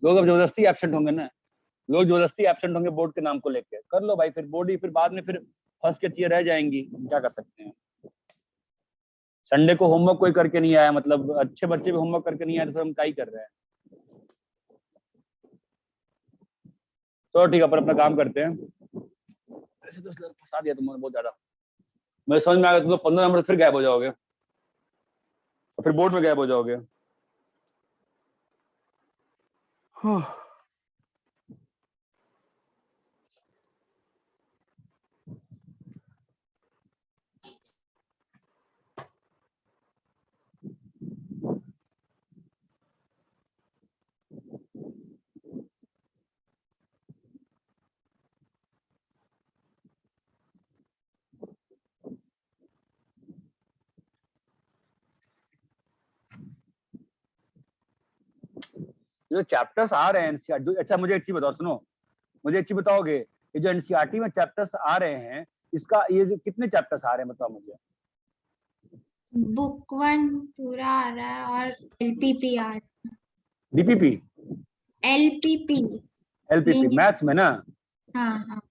लोग अब जबरदस्ती एब्सेंट होंगे ना, लोग जबरदस्ती एब्सेंट होंगे बोर्ड के नाम को लेके। कर लो भाई, फिर बोर्ड ही फिर बाद में फिर फंस के चीजें रह जाएंगी, क्या कर सकते हैं। संडे को होमवर्क कोई करके नहीं आया, मतलब अच्छे बच्चे भी होमवर्क करके नहीं आए तो फिर हम क्या ही कर रहे हैं। तो ठीक है, अपन अपना काम करते हैं। ऐसे तो फंसा दिया तुमने बहुत ज्यादा, मेरे समझ में आ गया। तुम 15 नंबर फिर गायब हो जाओगे और फिर बोर्ड में गायब हो जाओगे। जो चैप्टर्स आ रहे हैं एनसीईआरटी, अच्छा मुझे एक चीज बताओ, सुनो, मुझे एक चीज बताओगे, ये जो एनसीईआरटी में चैप्टर्स आ रहे हैं, इसका ये जो कितने चैप्टर्स आ रहे हैं बताओ मुझे। बुक 1 पूरा आ रहा है और एलपीपी आ रहा है। डीपीपी, एलपीपी, एलपीपी मैथ्स में ना? हाँ हाँ।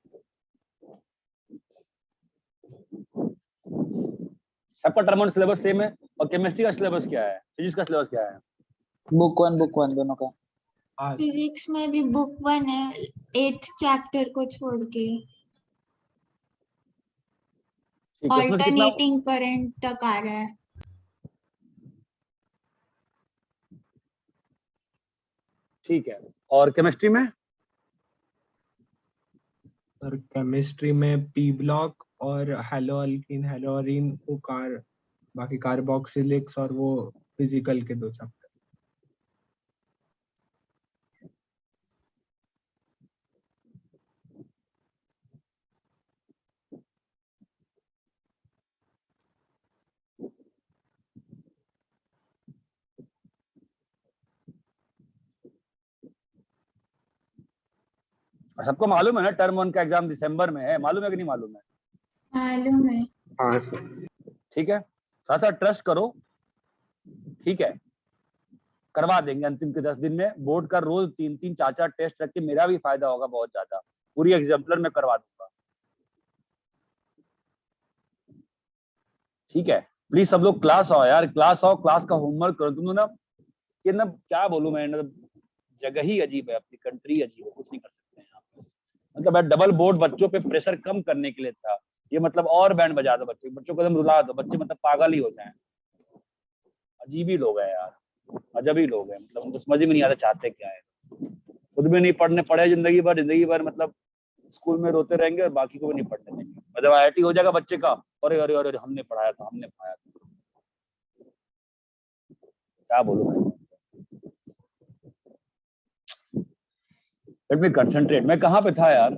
सबका टर्म एंड सिलेबस सेम है, और केमिस्ट्री का सिलेबस क्या है, फिजिक्स का सिलेबस क्या है? बुक वन दोनों का। फिजिक्स में भी बुक 1 है 8th चैप्टर को छोड़ के, ठीक है, उसमें से कितना? ऑल्टरनेटिंग करंट तक आ रहा है। ठीक है, और केमिस्ट्री में? सर केमिस्ट्री में पी ब्लॉक और हेलो अल्कीन हेलो अरीन वो बाकी कार्बोक्सिलिक्स और वो फिजिकल के 2 चैप्टर। सबको मालूम है ना टर्म 1 का एग्जाम दिसंबर में है, मालूम है कि नहीं मालूम है? मालूम है। हाँ सर। ठीक है, थोड़ा सा ट्रस्ट करो, ठीक है, करवा देंगे अंतिम के 10 दिन में। बोर्ड का रोज 3-3 4-4 टेस्ट रख के मेरा भी फायदा होगा बहुत ज्यादा, पूरी एग्जाम्पलर में करवा दूंगा। ठीक है, प्लीज सब लोग क्लास आओ यार, क्लास आओ, क्लास का होमवर्क करो। तुम ना ये ना क्या बोलूं मैं, जगह ही अजीब है, अपनी कंट्री अजीब है, कुछ नहीं कर सकते हैं यहाँ पे। मतलब डबल बोर्ड बच्चों पे प्रेशर कम करने के लिए था ये, मतलब और बैंड बजा दो बच्चों को एकदम रुला दो, बच्चे मतलब पागल ही हो जाए। अजीब ही लोग हैं यार, अजब ही लोग हैं, मतलब उनको समझ में नहीं आता चाहते क्या है। खुद भी नहीं पढ़ने पड़े जिंदगी भर मतलब स्कूल में रोते रहेंगे और बाकी को भी नहीं पढ़ने देंगे। मतलब IIT हो जाएगा बच्चे का, अरे अरे अरे हमने पढ़ाया था, क्या बोलूं मैं। लेट मी कंसंट्रेट, मैं कहाँ पे था यार?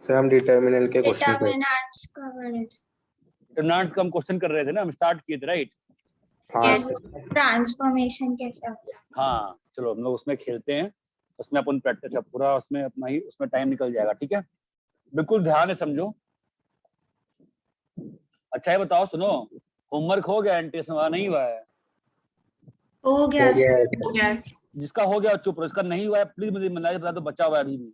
सर हम डिटर्मिनल के क्वेश्चन पे। डिटरमिनेंट्स कवर है। डिटरमिनेंट्स का हम क्वेश्चन कर रहे थे ना, हम स्टार्ट किए थे राइट? हाँ ट्रांसफॉर्मेशन कैसे होता है? हाँ चलो हम लोग उसमें खेलते हैं, उसमें अपन प्रैक्टिस है पूरा, उसमें अपना ही उसमें टाइम निकल जाएगा। ठीक है, बिल्कुल ध्यान से समझो। अच्छा ये बताओ, सुनो, होमवर्क हो गया एंटीएस में? नहीं हुआ है? हो गया सर। यस जिसका हो गया चुप रहो, इसका नहीं हुआ है प्लीज मुझे ईमानदारी बता दो, बचा हुआ है अभी भी?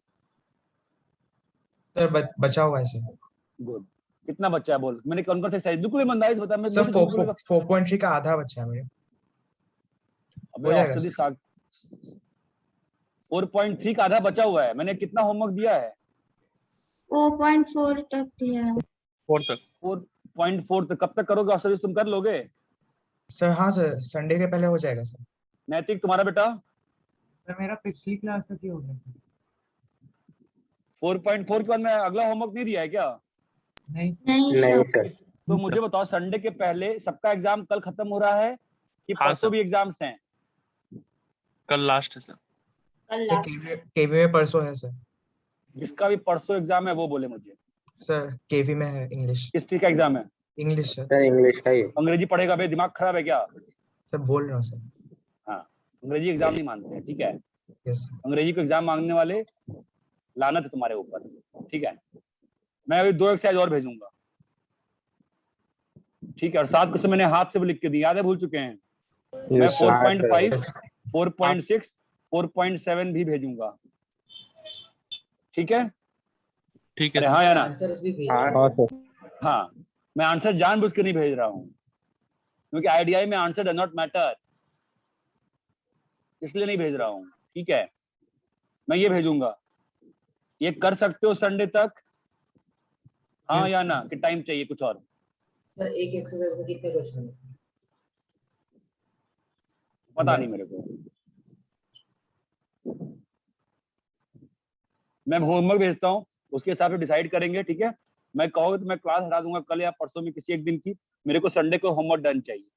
सर बचा हुआ है सर। गुड, कितना बच्चा है बोल, मैंने कौन कौन से एक्सरसाइज, बिल्कुल ईमानदारी से बता। मैं सर 4.3 का आधा बचा है मेरे। अबे ऑफ द 4.3 का आधा बचा हुआ है, मैंने कितना होमवर्क दिया है? 4.4 तक दिया है। 4.4 तक कब तक करोगे ऑफ तुम कर लोगे? सर हाँ सर, संडे के पहले हो जाएगा सर। नैतिक तुम्हारा बेटा? सर मेरा पिछली क्लास तक ही हो गया। 4.4 के बाद मैं अगला होमवर्क नहीं दिया है क्या? नहीं नहीं सर। तो मुझे बताओ, संडे के पहले सबका एग्जाम कल खत्म हो रहा है कि हाँ परसों सर। भी एग्जाम्स हैं? कल लास्ट है सर। सर केवी में परसों है सर। जिसका भी परसों एग्जाम है वो बोले मुझे। सर केवी में है इंग्लिश। किस चीज का एग्जाम है? English sir. सर इंग्लिश का ही। अंग्रेजी पढ़ेगा बे, दिमाग खराब है क्या? सर बोल रहा हूँ सर। हाँ, अंग्रेजी एग्जाम नहीं मानते हैं, ठीक है? Yes sir. अंग्रेजी को एग्जाम मांगने वाले लानत है तुम्हारे ऊपर, ठीक है? मैं अभी 2 एक्सरसाइज और भेजूंगा, ठीक है? और 7 क्वेश्चन मैंने हाथ से भी लिख के दिए, याद है, भूल चुके हैं? मैं 4.5, 4.6, 4.7 भी भेजूंगा, ठीक है? ठीक है अरे सर। हाँ या ना? हाँ सर। हाँ, मैं आंसर जानबूझ के नहीं भेज रहा हूँ, क्योंकि आईडीआई में आंसर डज नॉट मैटर, इसलिए नहीं भेज रहा हूँ, ठीक है? मैं ये भेजूंगा, ये कर सकते हो संडे तक, हाँ या ना? कि टाइम चाहिए कुछ और? सर एक एक्सरसाइज में कितने क्वेश्चन है? पता नहीं मेरे को, मैं होमवर्क भेजता हूँ, उसके हिसाब से डिसाइड करेंगे, ठीक है? मैं कहोगे तो मैं क्लास हटा दूंगा कल या परसों में किसी एक दिन की, मेरे को संडे को होमवर्क डन चाहिए,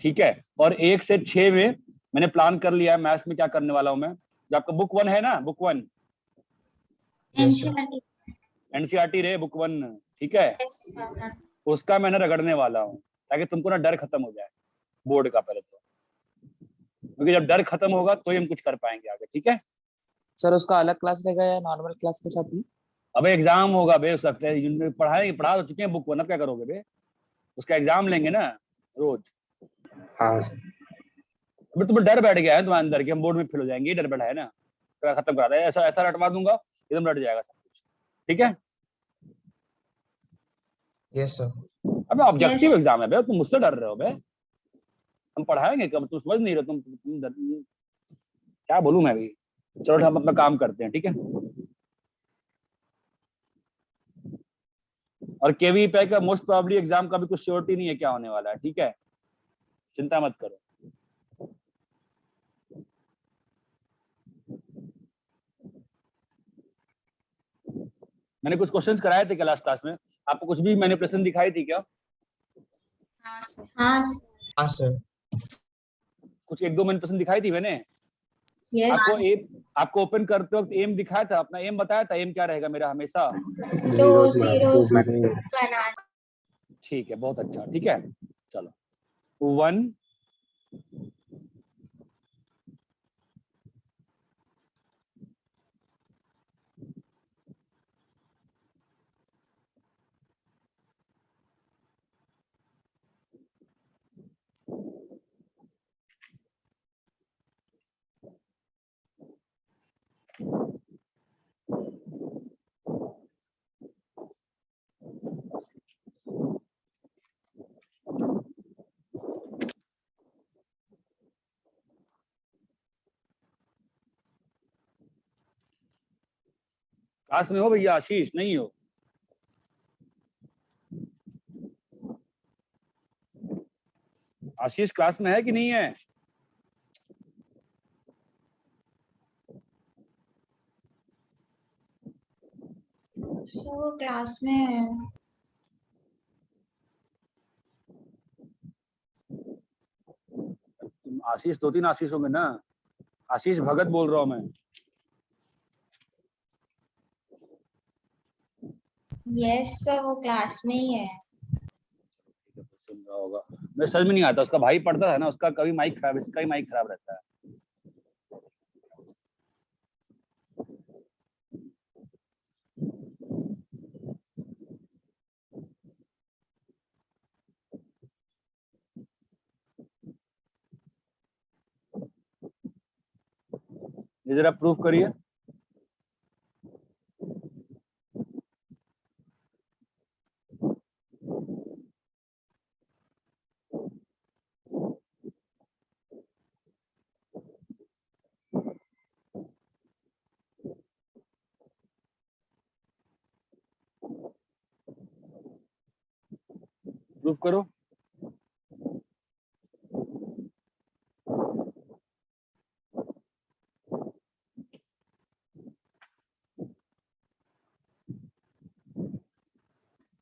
ठीक है? और 1 से 6 में मैंने प्लान कर लिया है मैथ्स में क्या करने वाला हूँ मैं। जो आपका बुक 1 है ना, बुक 1 NCERT एनसीईआरटी रे, बुक 1, ठीक है? उसका मैंने रगड़ने वाला हूँ, ताकि तुमको ना डर खत्म हो जाए बोर्ड का पहले तो, क्योंकि जब डर खत्म होगा तो ही हम कुछ कर पाएंगे आगे, ठीक है? सर उसका अलग क्लास रहेगा या नॉर्मल क्लास के साथ ही? अबे एग्जाम होगा बे, उसका पढ़ाएंगे, पढ़ा तो चुके हैं बुक 1, अब क्या करोगे बे? उसका एग्जाम लेंगे ना रोज। हाँ सर। अबे तुम्हें डर बैठ गया है तुम्हारे अंदर कि हम बोर्ड में फेल हो जाएंगे, ये डर बैठा है ना, तो खत्म करा दे, ऐसा ऐसा रटवा दूंगा एकदम रट जाएगा सब कुछ, ठीक है? Yes sir. अबे ऑब्जेक्टिव Yes. एग्जाम है बे, तुम मुझसे डर रहे हो बे, हम पढ़ाएंगे कब, तुम समझ नहीं रहे, क्या बोलूं मैं भी? चलो हम अपना काम करते हैं, ठीक है? और केवी पे का मोस्ट प्रोबेबली एग्जाम का भी कुछ श्योरिटी नहीं है क्या होने वाला है, ठीक है? चिंता मत करो। मैंने कुछ क्वेश्चंस कराए थे क्लास में, आपको कुछ भी मैनिपुलेशन दिखाई थी क्या? हाँ हाँ सर। कुछ 1-2 मैनिपुलेशन दिखाई थी मैंने यस आपको ओपन करते वक्त एम दिखाया था, अपना एम बताया था, एम क्या रहेगा मेरा हमेशा? तो zeros zeros में बना ठीक है, बहुत अच्छा, ठीक है? चलो 1 क्लास में हो भैया? आशीष नहीं हो? आशीष क्लास में है कि नहीं है? सर वो क्लास में है। तुम आशीष 2-3 आशीष होंगे ना, आशीष भगत बोल रहा हूँ मैं। यस सर वो क्लास में ही है। सुन रहा होगा, मैं समझ में नहीं आता, उसका भाई पढ़ता है ना, उसका कभी माइक खराब, इसका ही माइक खराब रहता है। ये जरा प्रूफ करिए। प्रूफ करो।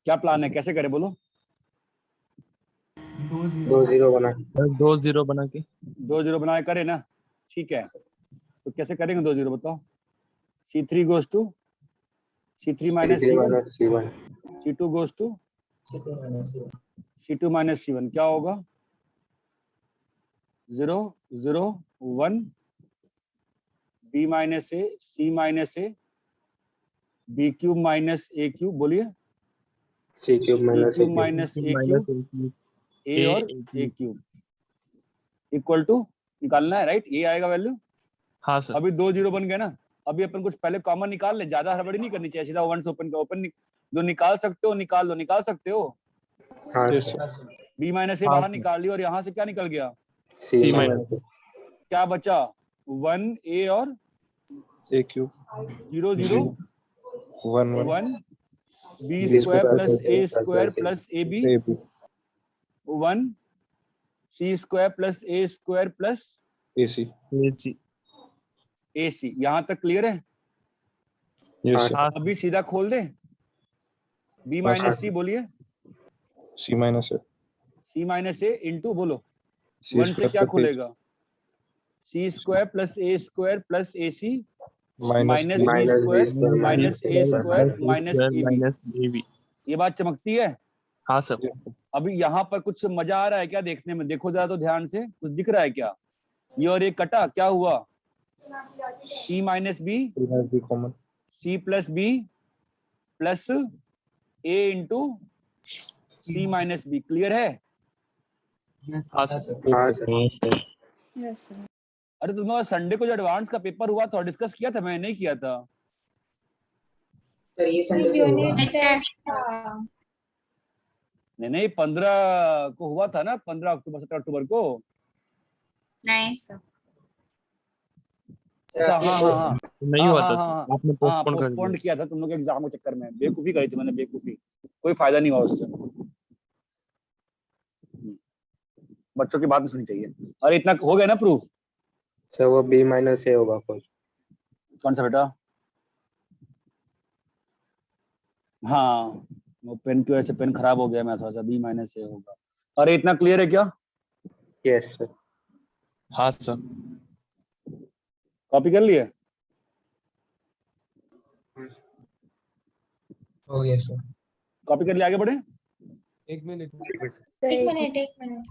क्या प्लान है, कैसे करें बोलो? 2 0 बना 2 0 बना के 2 0 बनाए करे ना, ठीक है? तो कैसे करेंगे 2 0 बताओ? C3 goes to C3 minus C3 C1, minus C1 C2 goes to C2 minus C1 C2 minus C1, क्या होगा? 0 0 1 B minus A C minus A B cube minus A cube, बोलिए। C cube B minus A cube cube minus A cube, A और A cube equal to निकालना है, right? ये आएगा value. हाँ sir. अभी 2 जीरो बन गए ना, अभी अपन कुछ पहले कॉमन निकाल ले, ज्यादा हड़बड़ी नहीं करनी चाहिए, सीधा 1 से ओपन का ओपन जो निकाल सकते हो निकाल लो, निकाल सकते हो। हाँ हाँ सर सर b माइनस ए हाँ, बाहर सर। निकाल लिया और यहाँ से क्या निकल गया? सी C माइनस माइनस क्या बचा? 1 a और a cube 0 0 one one 1 b B square square plus plus a A square plus plus a b a b 1 c square plus a square plus A c AC। A c. यहाँ तक clear है? Yes हाँ sir हाँ अभी सीधा खोल दे, b minus C बोलिए, C minus है c माइनस ए इंटू बोलो सी 1 से क्या खुलेगा? c square plus a square plus A C minus b minus B square square minus minus a A square minus A B. Minus AB। ये बात चमकती है? हाँ सर। अभी यहाँ पर कुछ मजा आ रहा है क्या देखने में? देखो जरा तो ध्यान से, कुछ दिख रहा है क्या? ये और ये कटा, क्या हुआ? c minus B B common c plus B plus a into c minus B. Clear है? हाँ हाँ सर। सर हाँ सर Yes, sir. अरे तुम संडे को जो एडवांस का पेपर हुआ था डिस्कस किया था? मैं नहीं किया था। सर ये संडे को हुआ Unit test था। नहीं 15 को हुआ था ना, 15 अक्टूबर 17 अक्टूबर को। नहीं सर। सर अच्छा आपने हाँ हाँ हाँ नहीं हुआ था हाँ, सर, हाँ, आपने हाँ पोस्टपोन कर पोस्टपोन दिया। किया था तुम लोग एग्जाम के चक्कर में। बेवकूफी करी थी मैंने, बेवकूफी, कोई फायदा नहीं हुआ उससे। बच्चों की बात नहीं सुननी चाहिए। अरे इतना हो गया ना प्रूफ? सर वो B minus A होगा फर्स्ट। कौन सा बेटा? हाँ वो पेन की वजह से पेन खराब हो गया, मैं थोड़ा सा b माइनस ए होगा। अरे इतना क्लियर है क्या? यस सर हाँ सर। कॉपी कर लिए? हो गया सर। कॉपी कर लिए, आगे बढ़े। एक मिनट एक मिनट।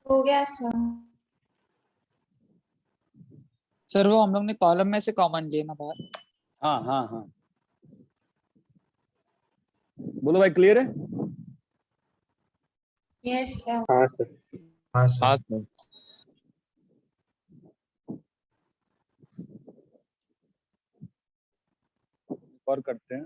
हो गया सर। सर वो हम लोग ने कॉलम में से कॉमन लिए ना बाहर। हाँ हाँ हाँ बोलो भाई, क्लियर है? Yes, sir. हाँ सर हाँ सर। हाँ सर। और करते हैं।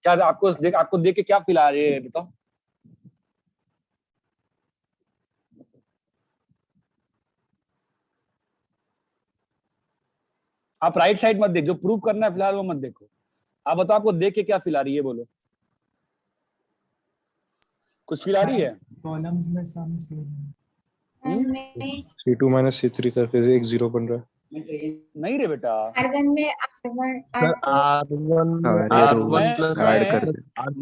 क्या आपको देख के क्या फील आ रही है बताओ? आप राइट साइड मत देख, जो प्रूव करना है फिलहाल वो मत देखो। आप बताओ आपको देख के क्या फील आ रही है, बोलो कुछ फील आ रही है? कॉलम्स में सम से में सी टू माइनस सी थ्री करके एक जीरो बन रहा है। नहीं रे बेटा, R1 में R1 sir R2 R1 plus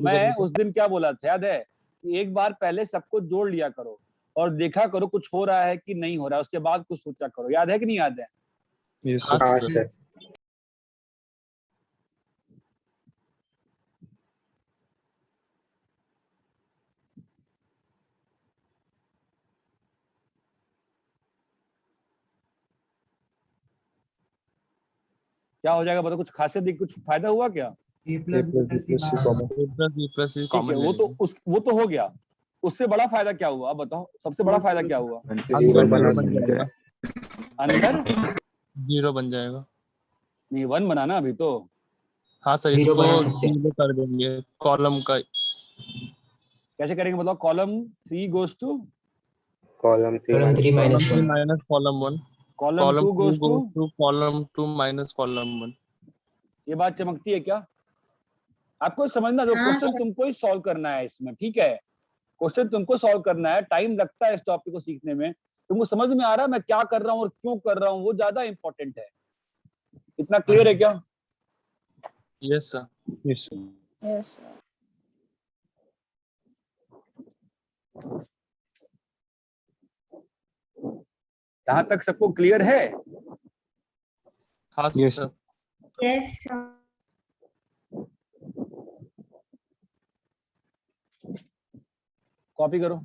मैं उस दिन क्या बोला था याद है? कि एक बार पहले सबको जोड़ लिया करो और देखा करो कुछ हो रहा है कि नहीं हो रहा है, उसके बाद कुछ सोचा करो। याद है कि नहीं याद है? यस हाँ सर हाँ सर। सर क्या हो जाएगा बताओ? कुछ खासियत दिख, कुछ फायदा हुआ क्या? A A plus B plus C common B plus C ठीक कॉमन है, वो तो हो गया। उससे बड़ा फायदा क्या हुआ? अब बताओ, सबसे बड़ा फायदा क्या हुआ? अंदर बना 0 बन जाएगा। अंदर 0 बन जाएगा। नहीं 1 बनाना अभी तो। हाँ सर, 0 इसको बना सकते हैं। 0 कर देंगे कॉलम का। कैसे करेंगे बताओ? Column 3 goes to column 3 column 3 minus -1 minus column 1, column column 2 2 goes to. Goes to column 2 minus column 1। ये बात चमकती है क्या? आपको समझना, जो हाँ, क्वेश्चन सर। तुमको ही सॉल्व करना है इसमें, ठीक है? क्वेश्चन तुमको सॉल्व करना है, टाइम लगता है इस टॉपिक को सीखने में, तुमको समझ में आ रहा है मैं क्या कर रहा हूँ और क्यों कर रहा हूँ, वो ज्यादा इंपॉर्टेंट है। इतना क्लियर है क्या? Yes sir. Yes, sir. Yes sir. यहाँ तक सबको क्लियर है? हाँ Yes, sir. Yes sir. Copy करो।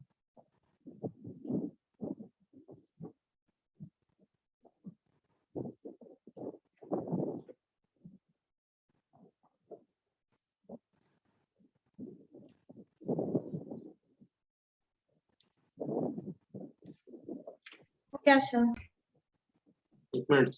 क्या सर? एक मिनट।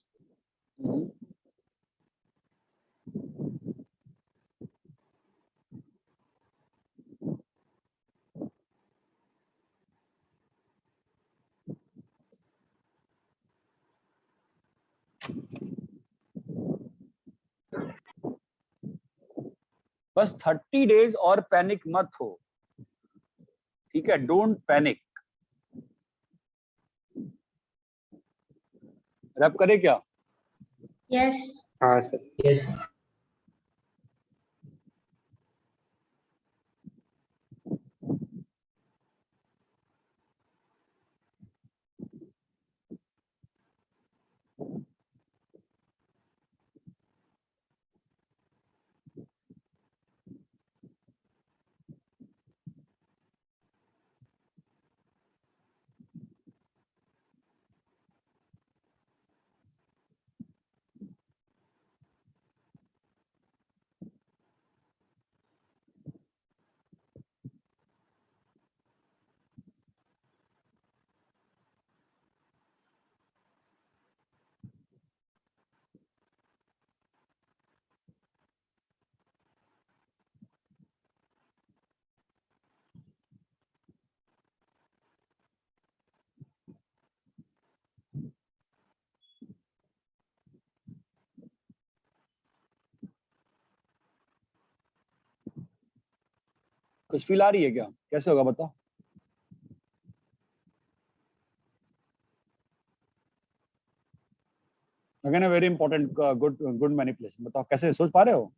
बस 30 डेज और पैनिक मत हो, ठीक है? Don't panic. रैप करे क्या? यस। हाँ सर। यस कुछ फील आ रही है क्या? कैसे होगा बताओ? Again very important, good manipulation. बताओ कैसे, सोच पा रहे हो?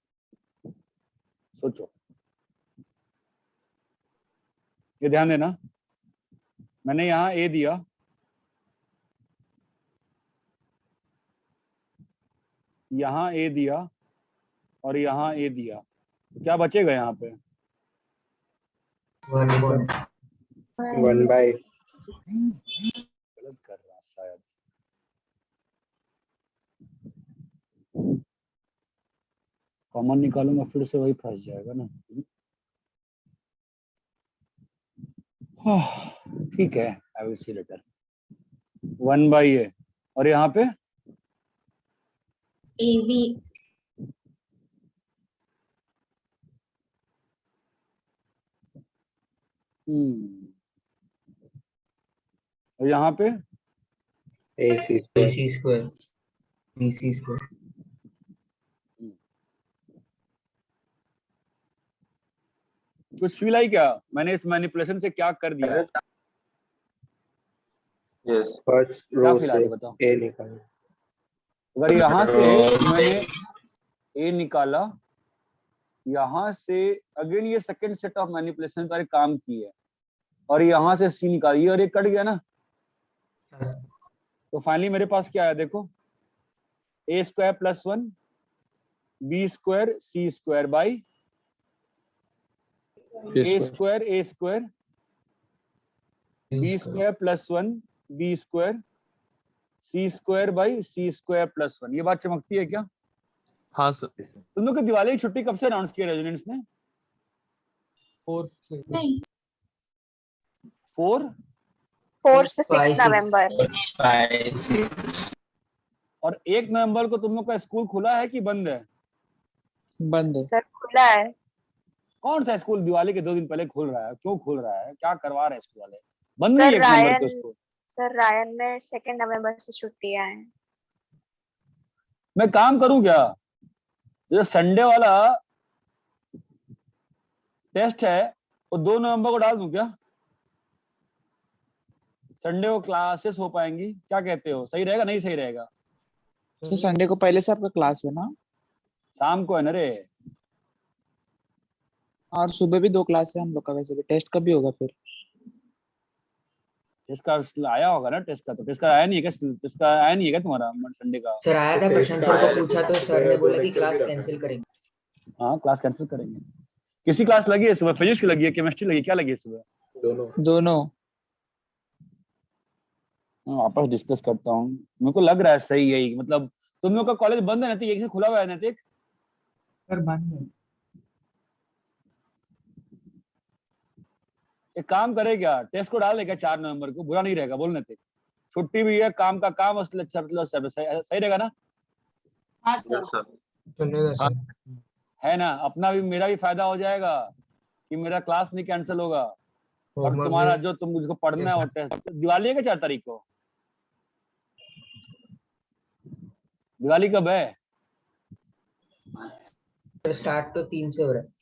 सोचो, ये ध्यान देना, मैंने यहाँ ए दिया, यहाँ ए दिया और यहाँ ए दिया, क्या बचेगा यहाँ पे? 1 by गलत कर रहा शायद। कॉमन निकालूंगा फिर से वही फंस जाएगा ना। ठीक है, I will see later. 1 by A और यहाँ पे ए बी। और यहाँ पे AC AC square BC square. कुछ फील आई क्या? मैंने इस मैनिपुलेशन से क्या कर दिया है? यस फर्स्ट क्या रो फील आ से रही है बताओ? A निकालो। अगर यहाँ से मैंने ए निकाला, यहाँ से अगेन ये सेकंड सेट ऑफ मैनिपुलेशन पर काम की है, और यहाँ से सी निकाली और ये कट गया ना, तो फाइनली मेरे पास क्या है देखो, a square plus 1 b square c square by a square B square plus 1 b square c square by c square plus 1। ये बात चमकती है क्या? हाँ सर। तुम लोग की दिवाली की छुट्टी कब से अनाउंस किया रेजिडेंट्स ने? नहीं, 4 से 6 नवंबर। और 1 नवंबर को तुम लोग का स्कूल खुला है कि बंद है? बंद है सर खुला है। कौन सा स्कूल दिवाली के 2 दिन पहले खुल रहा है? क्यों खुल रहा है? क्या करवा रहे हैं स्कूल वाले? बंद नहीं सर 1 नवंबर को रायन स्कूल। सर रायन में 2 नवंबर से छुट्टियां हैं। मैं काम करूं क्या? जो संडे वाला टेस्ट है वो 2 नवंबर को डाल दूं क्या? संडे को क्लासेस हो पाएंगी, क्या कहते हो, सही रहेगा नहीं सही रहेगा? सर संडे को पहले से आपका क्लास है ना, शाम को है ना रे? और सुबह भी 2 क्लास है हम लोग का, वैसे भी टेस्ट कब भी होगा फिर? टेस्ट का आया होगा ना, टेस्ट का तो टेस्ट का आया नहीं है क्या? टेस्ट का आया नहीं है क्या तुम्हारा संडे का? सर आया था, टेस्ट प्रशांत का सर आया, को लेकिन पूछा तो वहाँ सर पे ने दो बोला कि लेक्चर भी क्लास रखा कैंसिल है। करेंगे। हाँ क्लास कैंसिल करेंगे। किसी क्लास लगी है सुबह? फिजिक्स की लगी है, केमिस्ट्री लगी है, क्या लगी है सुबह? दोनों। वापस डिस्कस करता हूँ, मेरे को लग रहा है सही है, मतलब तुम लोग का कॉलेज बंद है नैतिक, एक से खुला हुआ है नैतिक? सर बंद है। एक काम करे क्या, टेस्ट को डाल देगा 4 नवंबर को, बुरा नहीं रहेगा, बोल नैतिक। छुट्टी भी है, काम का काम, सही रहेगा ना? हाँ यस सर। चलेगा सर। है ना, अपना भी मेरा भी फायदा हो जाएगा कि मेरा क्लास नहीं कैंसिल होगा, और होमवर्क तुम्हारा भी- जो तुम मुझको पढ़ना है Yes, वो टेस्ट। दिवाली है क्या 4 तारीख को? दिवाली कब है? स्टार्ट तो 3 से हो रहा है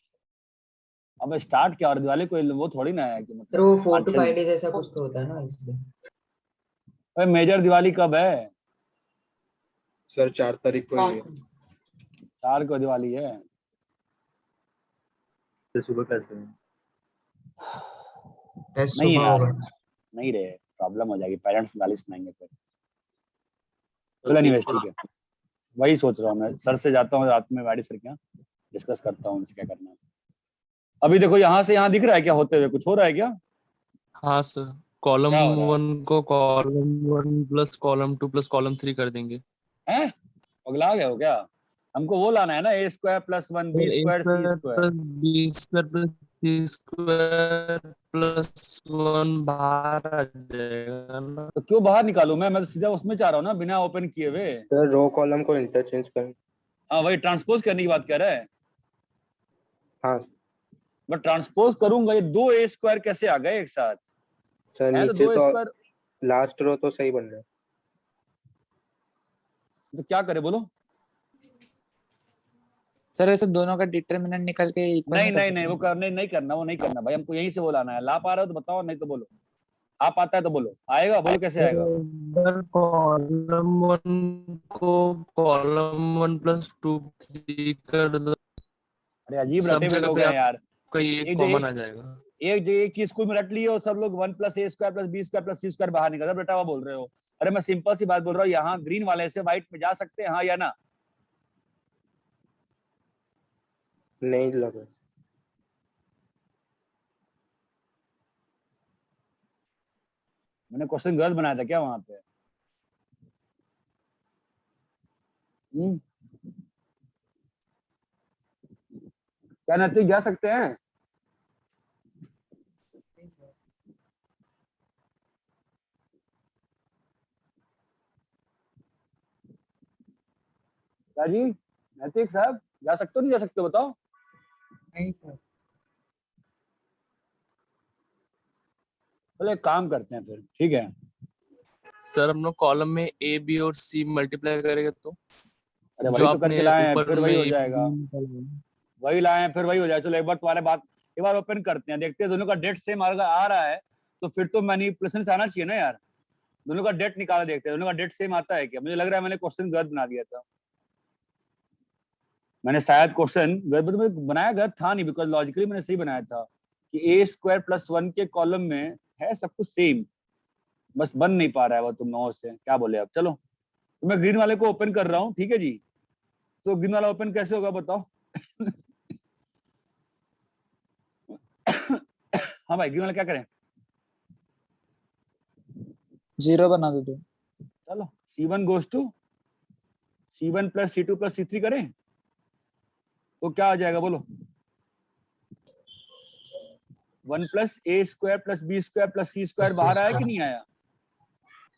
अब स्टार्ट क्या, और दिवाली कोई वो थोड़ी ना है कि सर, वो मतलब 4 to 5 डेज ऐसा कुछ तो होता है ना, इसलिए। मेजर दिवाली कब है? सर 4 तारीख को ही है। 4 को दिवाली है। सुबह कैसे है? टेस्ट नहीं सुबह यार, होगा। नहीं रे, प्रॉब्लम हो जाएगी, पेरेंट्स गाली सुनाएंगे फिर। चलो एनीवेज ठीक है, वही सोच रहा हूँ मैं, सर से जाता हूँ रात में वाडी सर के यहाँ, डिस्कस करता हूँ उनसे क्या करना है। अभी देखो यहाँ से यहाँ दिख रहा है क्या होते हुए, कुछ हो रहा है क्या? हाँ सर, कॉलम क्या हो रहा है? 1 को column 1 plus column 2 plus column 3 कर देंगे। हैं, पगला गए हो क्या? हमको वो लाना है ना, a square plus 1 b square c square. B square plus C square plus 1 बाहर आ जाएगा ना। तो क्यों बाहर निकालूं मैं तो सीधा उसमें चाह रहा हूँ ना, बिना ओपन किए हुए। सर रो कॉलम को इंटरचेंज करें। हाँ वही ट्रांसपोज करने की बात कह रहा है, हाँ बट ट्रांसपोज करूंगा, ये 2 a स्क्वायर कैसे आ गए एक साथ? सर, है तो नीचे 2 तो स्क्वायर, लास्ट रो तो सही बन रहा है। तो क्या करे बोलो? सर ऐसे दोनों का डिटरमिनेंट निकल के इक्वल नहीं नहीं कर नहीं सकते? नहीं, वो करने नहीं करना, वो नहीं करना भाई, हमको यहीं से वो लाना है। ला पा रहे हो तो बताओ, नहीं तो बोलो। आप आता है तो बोलो, आएगा बोलो, कैसे आएगा? कॉलम 1 को कॉलम 1 प्लस 2 3 कर दो, अरे अजीब सब रटे हुए जगह लोग पे हैं यार। आपका ये एक कॉमन आ जाएगा। एक चीज स्कूल में रट ली हो सब लोग, 1 plus a square plus b square plus c square बाहर निकल, बेटा वो बोल रहे हो। अरे मैं सिंपल सी बात बोल रहा हूँ, यहाँ ग्रीन वाले से व्हाइट में जा सकते हैं, हाँ या ना? नहीं लगा। मैंने क्वेश्चन गलत बनाया था क्या वहां पे? क्या नतीजे जा सकते हैं? क्या जी, नैतिक साहब जा सकते हो नहीं जा सकते हो बताओ? नहीं सर। चलो एक काम करते हैं फिर, ठीक है। सर हम लोग कॉलम में ए बी और सी मल्टीप्लाई करेंगे तो अरे जो वही तो करके आपने लाए हैं, ऊपर फिर वही में हो A, जाएगा। B निकाला है। वही लाए हैं, फिर वही हो जाएगा। चलो एक बार तुम्हारे बात, एक बार ओपन करते हैं, देखते हैं दोनों का डेट सेम अगर आ रहा है तो फिर तो मैनिपुलेशन से आना चाहिए ना यार। दोनों का डेट निकाल देखते हैं, दोनों का डेट सेम आता है क्या? मुझे लग रहा है मैंने क्वेश्चन गलत बना दिया था, मैंने शायद क्वेश्चन गलत बनाया, गलत था नहीं, बिकॉज लॉजिकली मैंने सही बनाया था कि a स्क्वायर प्लस 1 के कॉलम में है सब कुछ सेम, बस बन नहीं पा रहा है वो तुम लोगों से, क्या बोले अब। चलो तो मैं ग्रीन वाले को ओपन कर रहा हूँ, ठीक है जी। तो ग्रीन वाला ओपन कैसे होगा बताओ? हाँ भाई, ग्रीन वाला क्या करें? 0 बना दो। चलो C1 goes to C1 plus C2 plus C3 करें तो क्या आ जाएगा बोलो? 1 plus a square plus b square plus c square बाहर आया कि नहीं आया?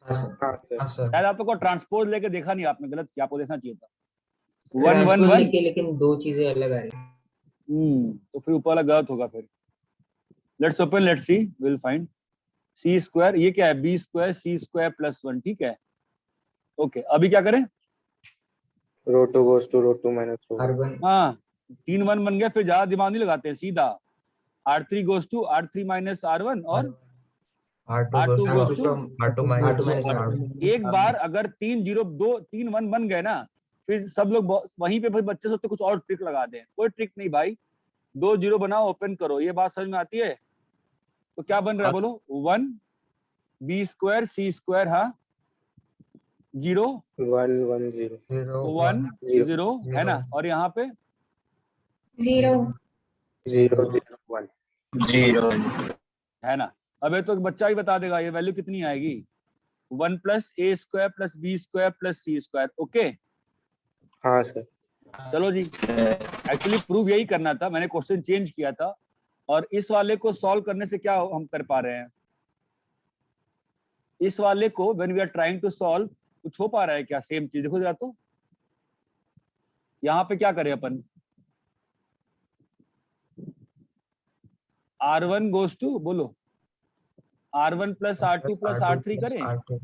हाँ सर। हाँ सर। हाँ सर। शायद आपको ट्रांसपोज लेके देखा नहीं आपने, गलत किया, आपको देखना चाहिए था। 1 1 ट्रांसपोज 1 लेके लेकिन 2 चीजें अलग आ रही। तो फिर ऊपर वाला गलत होगा फिर। Let's open, let's see, will find c square, ये क्या है? b square c square plus 1, ठीक है। ओके अभी क्या करें? Row 2 goes to row 2 minus row 1। R1 हाँ 3 1 बन गया, फिर ज्यादा दिमाग नहीं लगाते हैं, सीधा R3 goes to R3 minus R1 और R2 R2 goes goes to to R2 minus R. एक बार अगर 3 बन गए ना, फिर सब लोग वहीं पे फिर बच्चे सोचते कुछ और ट्रिक लगा दें। कोई ट्रिक नहीं भाई, 2 0 बनाओ, ओपन करो। ये बात समझ में आती है? तो क्या बन रहा है बोलो? 1 B स्क्वायर C स्क्वायर, हाँ 0 1 1 0 1 0 है ना, और यहाँ पे 0 0 0 1 है ना। अब ये तो बच्चा ही बता देगा ये वैल्यू कितनी आएगी। 1 plus A square plus B square plus C square. Okay हाँ सर। चलो जी, एक्चुअली प्रूव यही करना था, मैंने क्वेश्चन चेंज किया था। और इस वाले को सॉल्व करने से क्या हम कर पा रहे हैं, इस वाले को when we are trying to solve कुछ हो पा रहा है क्या? सेम चीज देखो जरा, तो यहाँ पे क्या करें अपन, R1 गोज टू, बोलो R1 plus R2 plus R3 करें, R2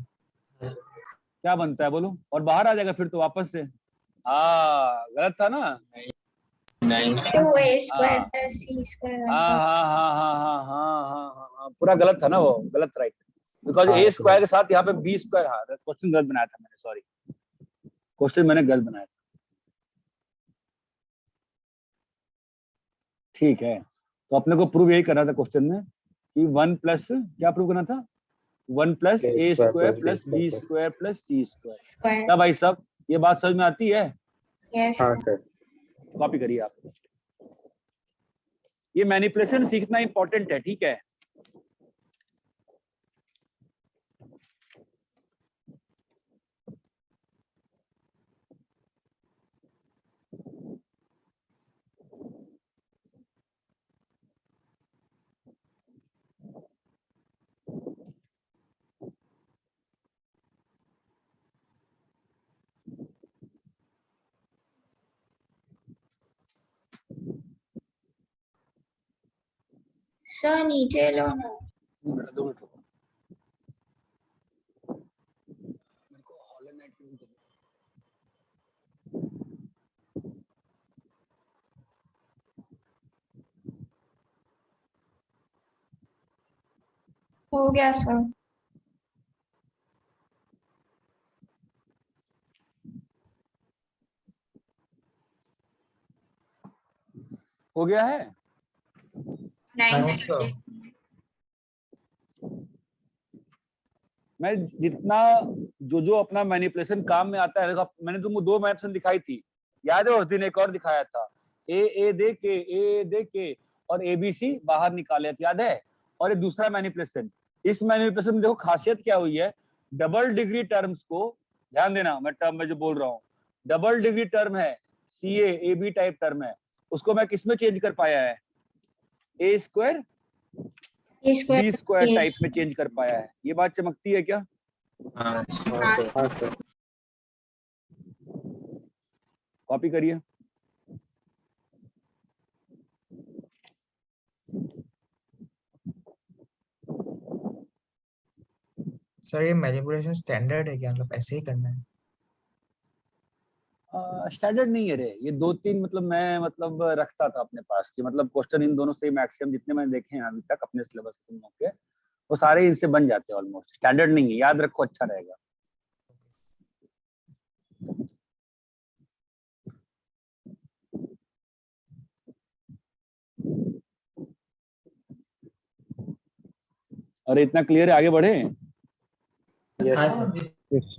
क्या बनता है बोलो? और बाहर आ जाएगा फिर तो वापस से। हाँ गलत था ना? 2A square plus C square हाँ ऐसा। हाँ हाँ हाँ हाँ हाँ हाँ हाँ हाँ, पूरा गलत था ना वो, गलत राइट। बिकॉज हाँ, A स्क्वायर के साथ यहाँ पे B स्क्वायर, हाँ क्वेश्चन गलत बनाया था मैंने, सॉरी क्वेश्चन मैंने गलत बनाया था। ठीक है, तो अपने को प्रूव यही करना था क्वेश्चन में कि 1 प्लस क्या प्रूव करना था, 1 plus A square plus B square plus C square. क्या भाई साहब ये बात समझ में आती है? यस हाँ सर। कॉपी करिए आप। ये मैनिपुलेशन सीखना इंपॉर्टेंट है, ठीक है। सर नीचे लो ना। 2 मिनट 2 मिनट रुको। मेरे को हॉल नाइट में हो गया सर। हो गया है। 9 मैं जितना जो अपना मैनिपुलेशन काम में आता है, मैंने तुमको 2 मैनिपुलेशन दिखाई थी, याद है? उस दिन एक और दिखाया था, ए दे के और ABC बाहर निकाले थे, याद है? और ये दूसरा मैनिपुलेशन। इस मैनिपुलेशन में देखो खासियत क्या हुई है, डबल डिग्री टर्म्स को ध्यान देना, मैं टर्म में जो बोल रहा हूँ, डबल डिग्री टर्म है CA AB टाइप टर्म है, उसको मैं किस में चेंज कर पाया है, A square A square B square type में चेंज कर पाया है। ये बात चमकती है क्या? हाँ सर। हाँ सर। कॉपी करिए। सर ये मैनिपुलेशन स्टैंडर्ड है क्या, मतलब ऐसे ही करना है? स्टैंडर्ड नहीं है रे, ये 2-3 मतलब मैं मतलब रखता था अपने पास कि मतलब क्वेश्चन इन दोनों से मैक्सिमम जितने मैंने देखे हैं अभी तक अपने सिलेबस के तुम लोग के, वो सारे इनसे बन जाते हैं ऑलमोस्ट। स्टैंडर्ड नहीं है, याद रखो, अच्छा रहेगा। अरे इतना क्लियर है, आगे बढ़े। हाँ सर। Yes.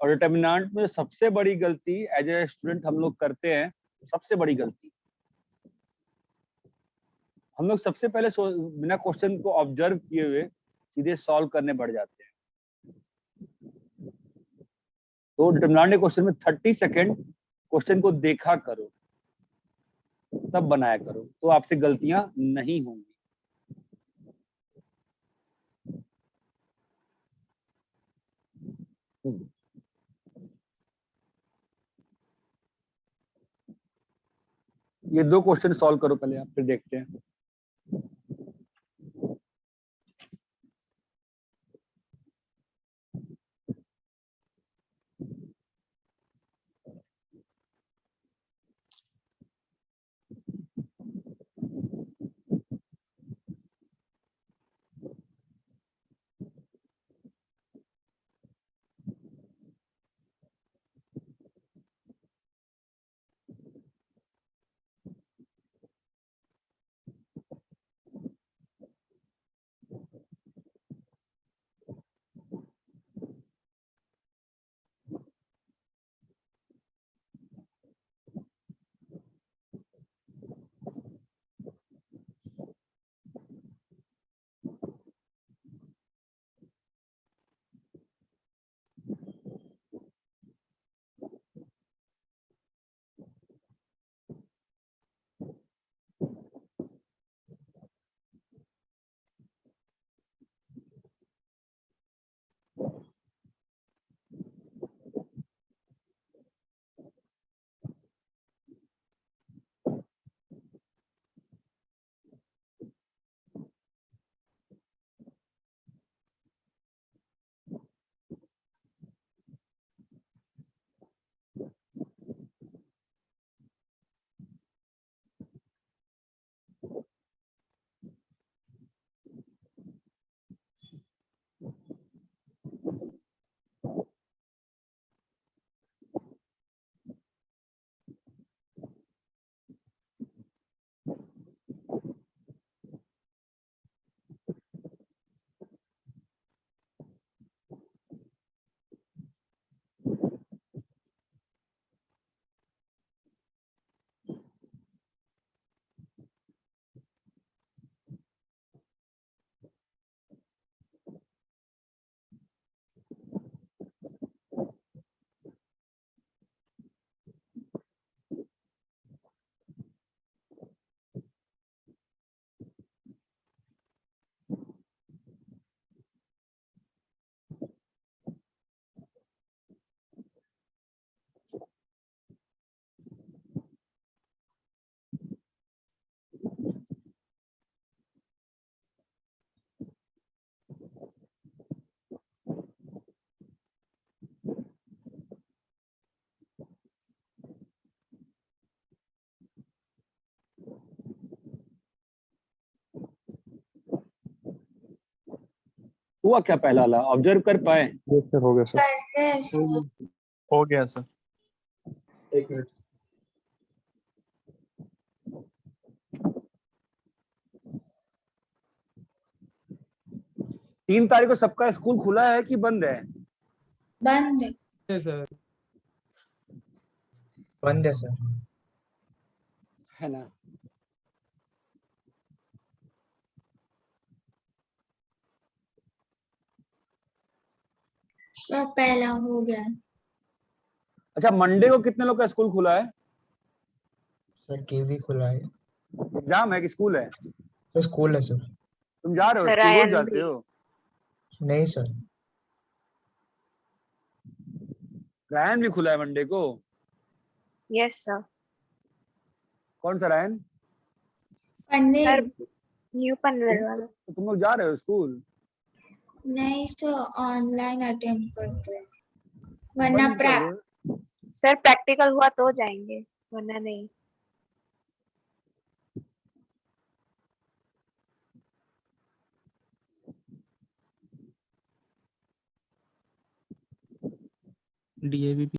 और डिटर्मिनेंट में सबसे बड़ी गलती एज ए स्टूडेंट हम लोग करते हैं, सबसे बड़ी गलती, हम लोग सबसे पहले बिना क्वेश्चन को ऑब्जर्व किए हुए सीधे सॉल्व करने बढ़ जाते हैं। तो डिटर्मिनेंट क्वेश्चन में 30 सेकंड क्वेश्चन को देखा करो, तब बनाया करो, तो आपसे गलतियां नहीं होंगी। ये 2 क्वेश्चन सॉल्व करो पहले आप, फिर देखते हैं। हुआ क्या पहला वाला, ऑब्जर्व कर पाए? यस सर, हो गया सर। कर रहे हैं सर। हो गया सर। 1 मिनट। 3 तारीख को सबका स्कूल खुला है कि बंद है? बंद है। सर बंद है सर। है ना? सब पहला हो गया। अच्छा, मंडे को कितने लोग का स्कूल खुला है? सर केवी खुला है। एग्जाम है कि स्कूल है? तो स्कूल है सर। तुम जा रहे हो सर स्कूल, रोज आयन जाते भी। हो? नहीं सर। रायन भी खुला है मंडे को? Yes sir. कौन सा Ryan? Sir paneer new Panvel वाला। तो तुम लोग जा रहे हो स्कूल? नहीं सर, ऑनलाइन अटेम्प्ट करते हैं, वरना बंद कर दो। सर प्रैक्टिकल हुआ तो जाएंगे, वरना नहीं। डीएवी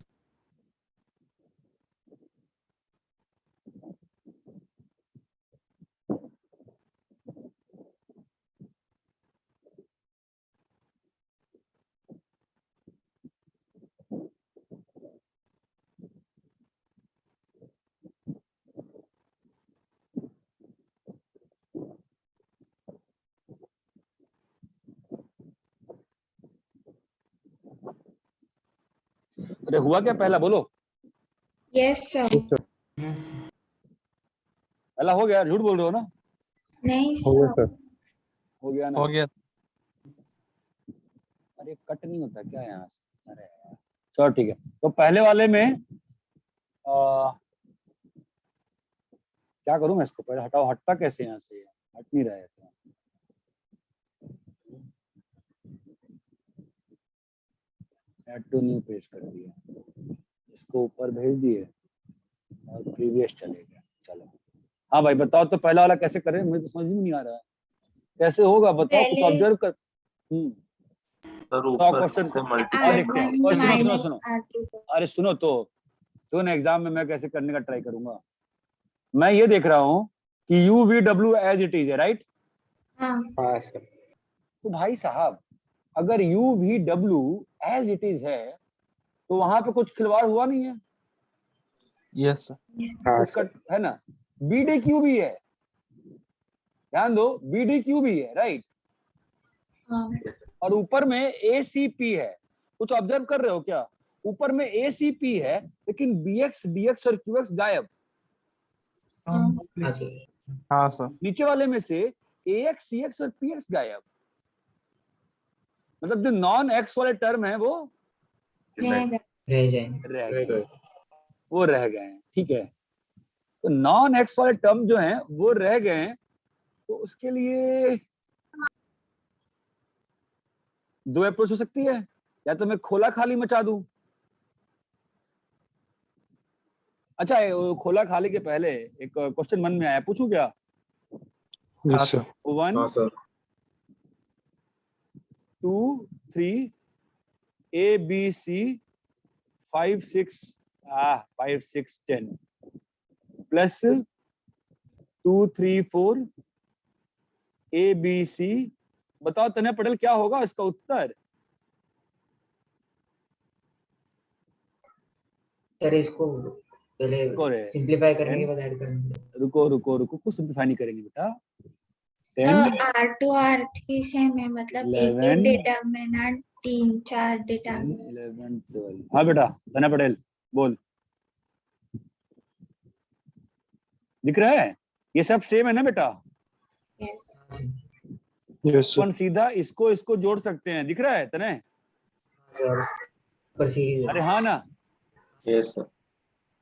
अरे हुआ क्या पहला बोलो? Yes sir. पहला हो गया, झूठ बोल रहे हो ना? नहीं हो गया सर। सर। हो गया ना? हो गया। अरे कट नहीं होता क्या यहाँ से? अरे यार। चलो ठीक है, तो पहले वाले में क्या करूं मैं इसको? पहले हटाओ, हटता कैसे यहाँ से? हट नहीं रहा है तो। ऐड टू न्यू पेज कर दिया, इसको ऊपर भेज दिए और प्रीवियस चले गए। चलो हाँ भाई बताओ तो पहला वाला कैसे करें, मुझे तो समझ में नहीं आ रहा है कैसे होगा, बताओ कुछ पहले- ऑब्जर्व कर। सर तो ऊपर क्वेश्चन से और मल्टीप्लाई देखते हैं। R1 और सुनो सुनो माइनस सुनो, R2। अरे सुनो तो ना एग्जाम में मैं कैसे करने का ट्राई करूंगा। मैं ये देख रहा हूँ कि U V W as it is है, राइट? हाँ हाँ सर। तो भाई साहब अगर U V W as it is है तो वहां पे कुछ खिलवाड़ हुआ नहीं है? Yes sir. हाँ कुछ सर। कट है ना? बी डी क्यू भी है, ध्यान दो, बी डी क्यू भी है, राइट? हाँ और ऊपर में ए सी पी है। कुछ ऑब्जर्व कर रहे हो क्या? ऊपर में ए सी पी है लेकिन बी एक्स डी एक्स और क्यू एक्स गायब। हाँ हाँ सर। हाँ सर। नीचे वाले में से ए एक्स सी एक्स और पी एक्स गायब, मतलब जो नॉन एक्स वाले टर्म है वो रहेगा। रह जाएंगे। रह गए, वो रह गए हैं, ठीक है? तो नॉन एक्स वाले टर्म जो हैं वो रह गए हैं, तो उसके लिए दो अप्रोच हो सकती है। या तो मैं खोला खाली मचा दूं। अच्छा वो खोला खाली के पहले एक क्वेश्चन मन में आया, पूछूं क्या? Yes sir. 1 sir. 2 3 A B C 5 6 5 6 10 plus 2 3 4 A B C. बताओ तन्मय पटेल क्या होगा इसका उत्तर? सर इसको पहले रुको रे, सिंप्लीफाई करने के बाद ऐड करेंगे। रुको कुछ सिंप्लीफाई नहीं करेंगे बेटा। तो 10 R2 R3 सेम है, मतलब एक 11 डेटा में ना 3-4 डेटा 10 में। 11 12। हाँ बेटा तन्मय पटेल बोल, दिख रहा है? ये सब सेम है ना बेटा? Yes yes sir. अपन सीधा इसको जोड़ सकते हैं, दिख रहा है तन्मय? सर पर सीरीज अरे हाँ ना, यस सर।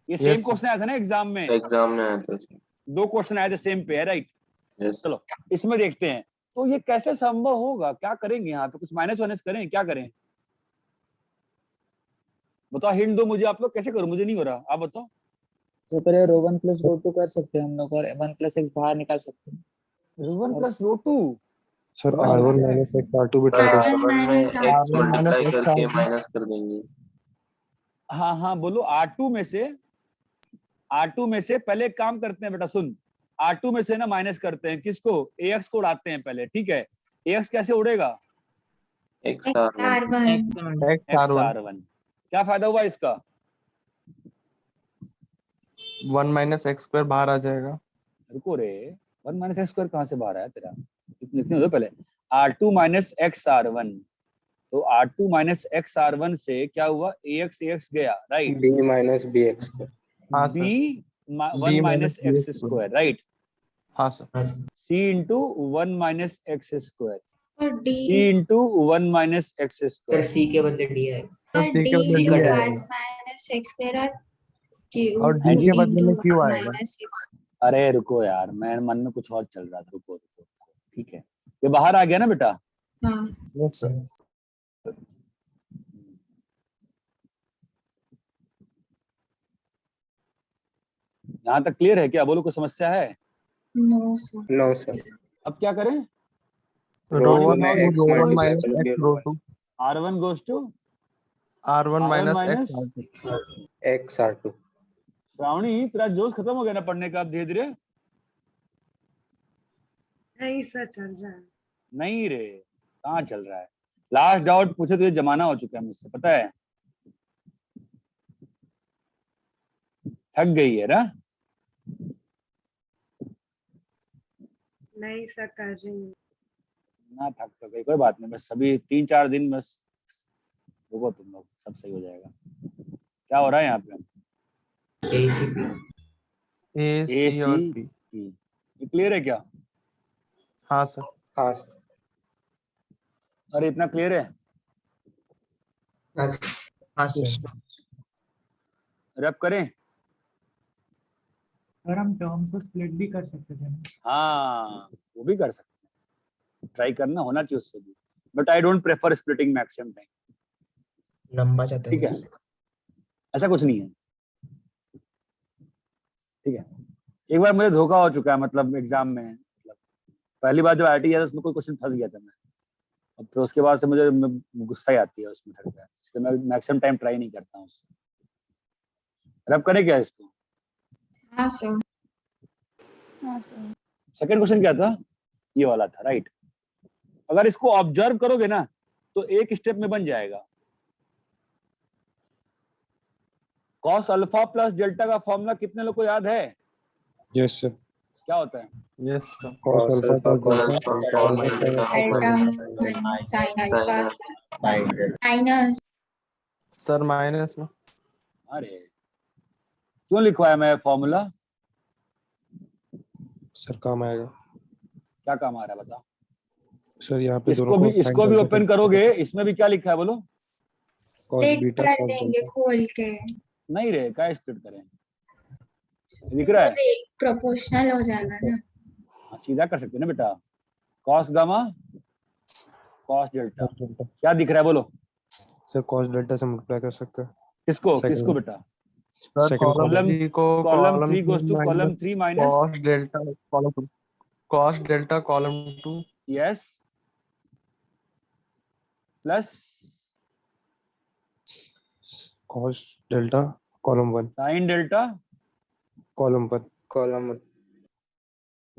ये Yes, सेम sir. क्वेश्चन आया था ना एग्जाम में, एग्जाम में आया था सर। 2 क्वेश्चन आए थे सेम पे, है राइट? यस। चलो इसमें देखते हैं तो ये कैसे संभव होगा, क्या करेंगे यहाँ पे? कुछ माइनस वाइनस करें, क्या करें बताओ, हिंट दो मुझे आप लोग, कैसे करूं? मुझे नहीं हो रहा, आप बताओ। तो पहले रो 1 प्लस रो 2 कर सकते हैं हम लोग, और 1 प्लस एक्स बाहर निकाल सकते हैं। रो 1 प्लस रो 2। Sir R1 minus X R2 भी ट्राई कर सकते R1 R1 में minus X R2। Multiply R1 करके R2। माइनस कर देंगे। हाँ बोलो। R2 में से पहले एक काम करते हैं बेटा, सुन, R2 में से ना माइनस करते हैं, किसको? AX को उड़ाते हैं पहले, ठीक है? AX कैसे उड़ेगा? X R1। R1 X R1। क्या फायदा हुआ इसका? 1 माइनस एक्स स्क्वायर बाहर आ जाएगा। रुको रे, 1 माइनस एक्स स्क्वायर कहाँ से बाहर आया तेरा? लिखने दो पहले। R2 माइनस एक्स R1, तो R2 माइनस एक्स R1 से क्या हुआ? AX गया, right? B minus B X. हाँ B sir. 1 minus X square, right? हाँ सर। हाँ sir. C into 1 minus X square, और D C into 1 minus X sir square. C के बदले डी है। और C D के बदले D कटा 1 है। माइनस एक्स स्क्वायर और Q और D के बदले में Q आएगा। Minus x. अरे रुको यार, मैं मन में कुछ और चल रहा था, रुको, ठीक है? ये बाहर आ गया ना बेटा? हाँ यस सर। यहाँ तक क्लियर है क्या? बोलो कोई समस्या है? No sir. No sir. अब क्या करें? रो रो 1 में और एक्स रो 1 मल्टीप्लाई माइनस कर X row 2। R1 goes to R1 R1 minus minus X R2। X R2। Shravani तेरा जोश खत्म हो गया ना पढ़ने का अब धीरे धीरे? नहीं सर चल रहा है। नहीं रे, कहाँ चल रहा है? लास्ट डाउट पूछे तो ये जमाना हो चुका है मुझसे, पता है? थक गई है ना? नहीं सर कर रही हूँ। ना थक तो गई, कोई बात नहीं, बस अभी 3-4 दिन बस रुको, तुम लोग सब सही हो जाएगा। क्या हो रहा है यहाँ पे? ACP ए सी और पी। ये क्लियर है क्या? हाँ सर। हाँ अरे इतना क्लियर है? हाँ हाँ सर। रैप करें? सर हम टर्म्स को स्प्लिट भी कर सकते थे ना? हाँ वो भी कर सकते हैं, ट्राई करना होना चाहिए उससे भी, but I don't prefer splitting maximum time. लंबा जाता ठीक है, है। ऐसा कुछ नहीं है। ठीक है, एक बार मुझे धोखा हो चुका है, मतलब एग्जाम में, मतलब पहली बार जब आईटी आया उसमें कोई क्वेश्चन फंस गया था मैं, और फिर उसके बाद से मुझे गुस्सा ही आती है उस मेथड पे, इसलिए मैं मैक्सिमम टाइम ट्राई नहीं करता हूँ उससे। रैप करें क्या इसको? हाँ सर। सेकंड क्वेश्चन क्या था? ये वाला था, राइट। अगर इसको ऑब्जर्व करोगे ना तो एक स्टेप में बन जाएगा। कॉस अल्फा प्लस डेल्टा का फॉर्मूला कितने लोग को याद है? Yes sir. क्या होता है? Yes sir. cos alpha cos delta delta minus sine alpha minus. Sir minus में। अरे क्यों लिखवाया मैं फॉर्मूला? सर काम आएगा क्या काम आ रहा है बता? सर। यहाँ पे दोनों इसको भी ओपन करोगे, इसमें भी क्या लिखा है बोलो? cos स्प्लिट बीटा कर cos देंगे delta खोल के, नहीं रे, क्या स्प्लिट करें? दिख रहा है? प्रोपोर्शनल हो जाएगा ना। हाँ, सीधा कर सकते हैं ना बेटा, cos gamma cos delta. cos delta। क्या दिख रहा है बोलो? सर cos delta से मल्टीप्लाई कर सकते हैं। किसको Second किसको one। बेटा? सर Second कॉलम कॉलम 3 को column column 3 3 goes to minus column 3 minus cos delta column 2 cos delta column 2 yes plus cos delta column 1 sine delta column 1। Column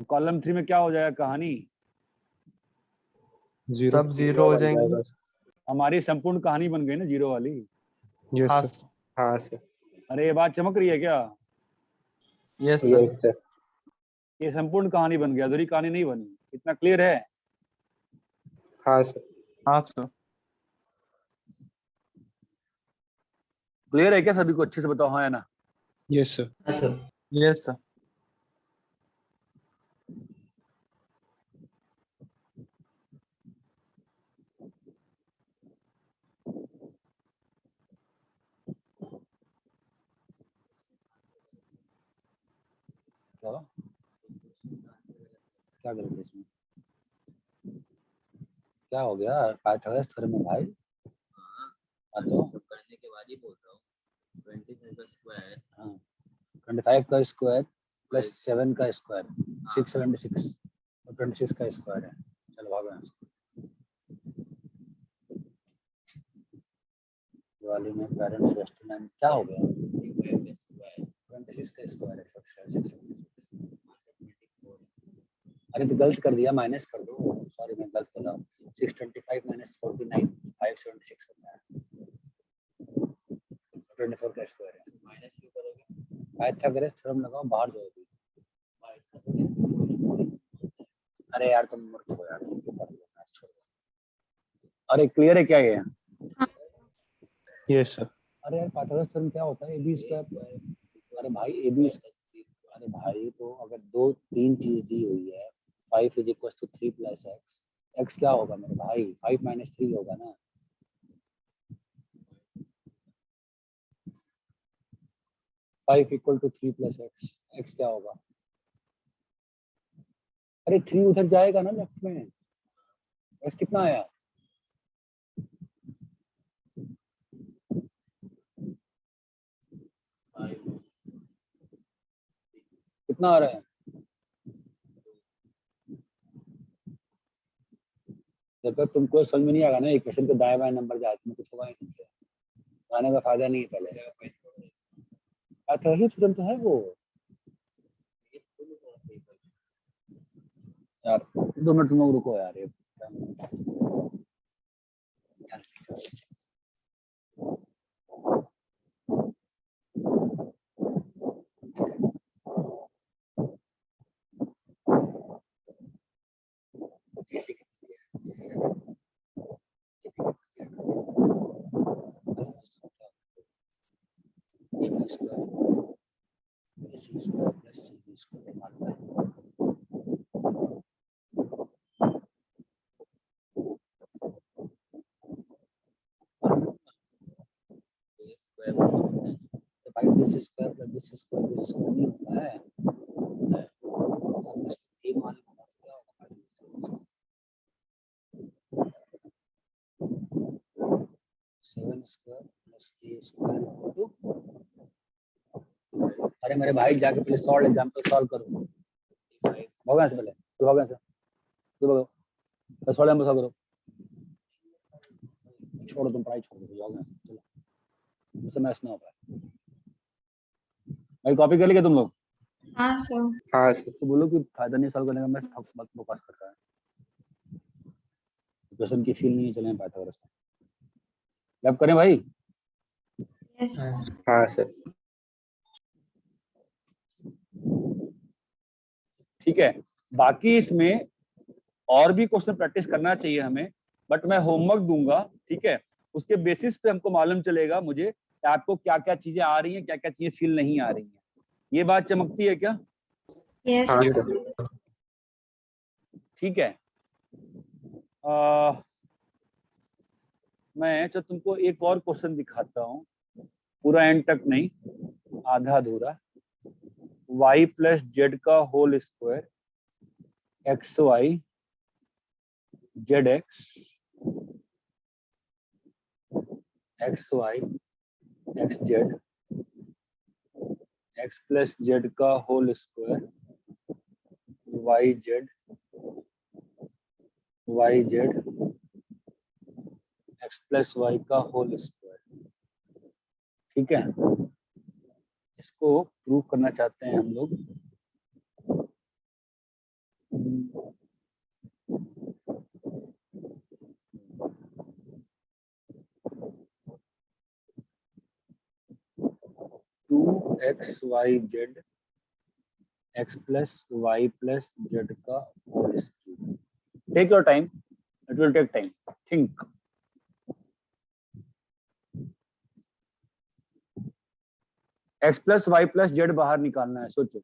column 3 में क्या हो जाएगा कहानी? जीरो सब जीरो हो बन जाएंगे। जाएगा। हमारी संपूर्ण कहानी बन गई ना जीरो वाली। यस हाँ सर। हाँ सर। अरे ये बात चमक रही है क्या? Yes sir. Yes sir. ये संपूर्ण कहानी बन गया, अधूरी कहानी नहीं बनी। इतना क्लियर है? हाँ सर। हाँ सर। क्लियर है क्या सभी को? अच्छे से बताओ हाँ या ना। Yes sir. हाँ सर। Yes sir. क्या हुआ? क्या गलत है इसमें? क्या हो गया पाइथागोरस थ्योरम में भाई? हाँ तो करने के बाद ही बोल रहा हूँ 25 का स्क्वायर। हाँ 25 का स्क्वायर प्लस 7 का स्क्वायर 676 और 26 का स्क्वायर है। चलो भागो यहाँ से। दिवाली में पेरेंट्स रेस्टोरेंट क्या हो गया? 26 का स्क्वायर है 676। अरे तो गलत कर दिया, माइनस कर दो। सॉरी मैं गलत कर रहा हूँ। 625 माइनस 49 576 होता है। 24 का स्क्वायर है। माइनस क्यों करोगे? पाइथागोरस थ्योरम लगाओ, बाहर जाओगी। अरे यार तुम मूर्ख हो यार, तुम क्यों पढ़ रहे हो? छोड़ दो। अरे क्लियर है क्या ये? Yes sir. अरे यार पाइथागोरस थ्योरम क्या होता है? AB square. अरे भाई AB अरे भाई तो अगर दो तीन चीज दी हुई है 5 is equal to 3 plus X, X क्या होगा मेरे भाई? 5 माइनस 3 होगा ना। Five equal to 3 plus X, X क्या होगा? अरे 3 उधर जाएगा ना लेफ्ट में। एक्स कितना आया? कितना आ रहा है? जब तक तुमको समझ में नहीं आएगा ना इक्वेशन के दाएं बाएं नंबर जाए तुम्हें कुछ होगा ही तुमसे, आने का फायदा नहीं है पहले। पाइथागोरस थ्योरम तो है वो यार। 2 मिनट तुम लोग रुको यार। ये this square plus this square नहीं होता है। और इसको a मान लूंगा तो क्या होगा? 7 square plus a square equal to, अरे मेरे भाई जाके पहले सॉल्व एग्जांपल सॉल्व करो। भगवान से पहले तो भगवान से तो भगो तो सॉल्व एग्जांपल सॉल्व करो। छोड़ो तुम पढ़ाई छोड़ दो, भगवान से चलो, मुझसे मैच ना हो पाए। भाई कॉपी कर लिए तुम लोग? हाँ सर। हाँ सर। तो बोलो कि फायदा नहीं सॉल्व करने का, मैं मत फोकस कर रहा है, क्वेश्चन की फील नहीं चले पाइथागोरस से। अब करें भाई? यस। हाँ सर। ठीक है, बाकी इसमें और भी क्वेश्चन प्रैक्टिस करना चाहिए हमें, बट मैं होमवर्क दूंगा, ठीक है? उसके बेसिस पे हमको मालूम चलेगा मुझे कि आपको क्या क्या चीजें आ रही हैं, क्या क्या चीजें फील नहीं आ रही हैं। ये बात चमकती है क्या? यस। हाँ सर। ठीक है। मैं चल तुमको एक और क्वेश्चन दिखाता हूँ, पूरा एंड तक नहीं, आधा अधूरा। y प्लस जेड का whole square x Y z x x y x z x plus Z का whole square y z x plus y का होल स्क्वायर। ठीक है, इसको प्रूव करना चाहते हैं हम लोग। 2xyz x plus y plus z का whole square. Take your time, it will take time, think. x plus Y plus Z बाहर निकालना है, सोचो।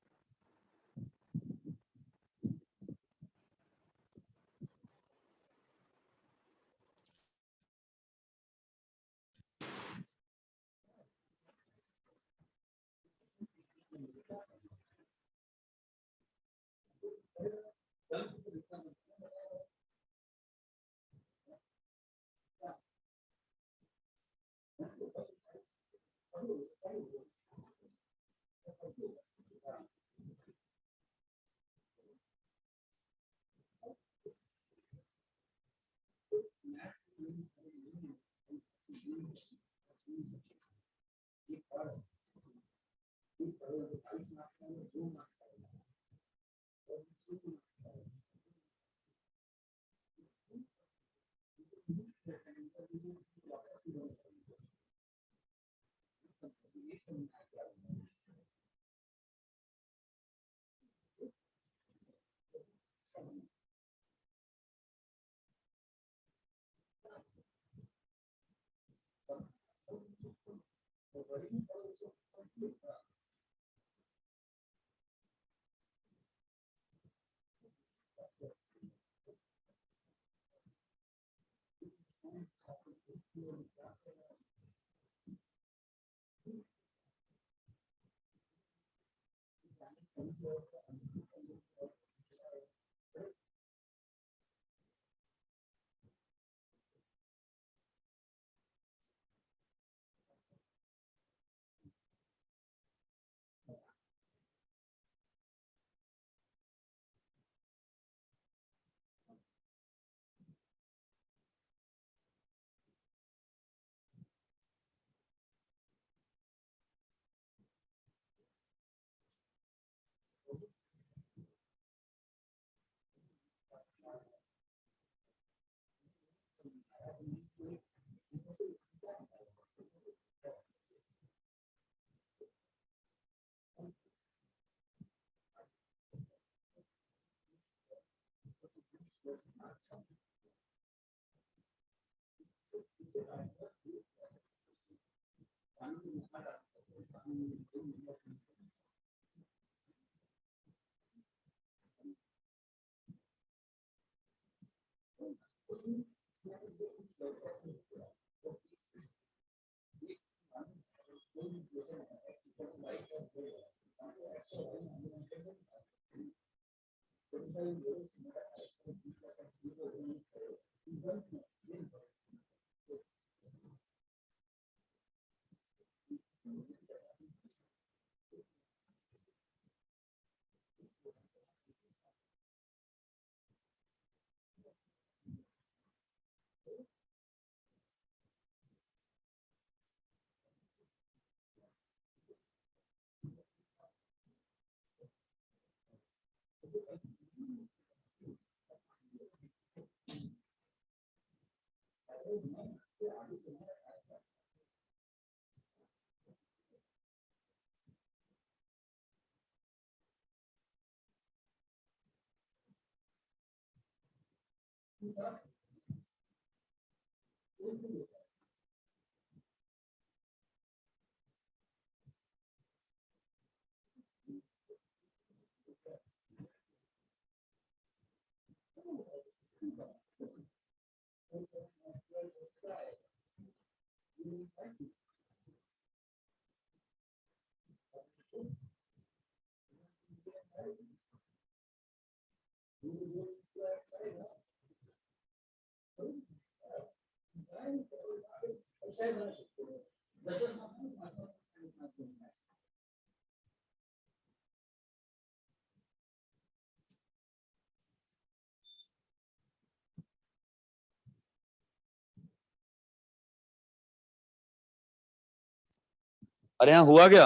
अरे यहाँ हुआ क्या?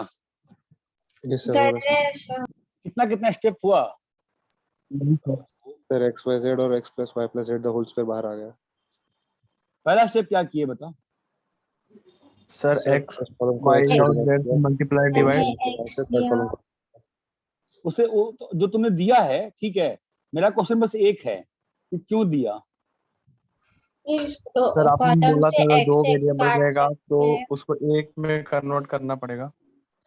यस सर, कर रहे हैं सर। कितना कितना स्टेप हुआ? सर एक्स वाई जेड और x plus Y plus Z the whole square बाहर आ गया। पहला स्टेप क्या किए बता? Sir sir X first column को वाई एक्स और से जेड मल्टीप्लाई मैंने डिवाइड। x थर्ड दिया। कॉलम को उसे तो जो तुमने दिया है ठीक है, मेरा क्वेश्चन बस एक है कि क्यों दिया? फिर सर आपने कॉलम बोला से था अगर x दो x वेरिएबल काट रहेगा तो सकते हैं। उसको एक में कन्वर्ट करना पड़ेगा।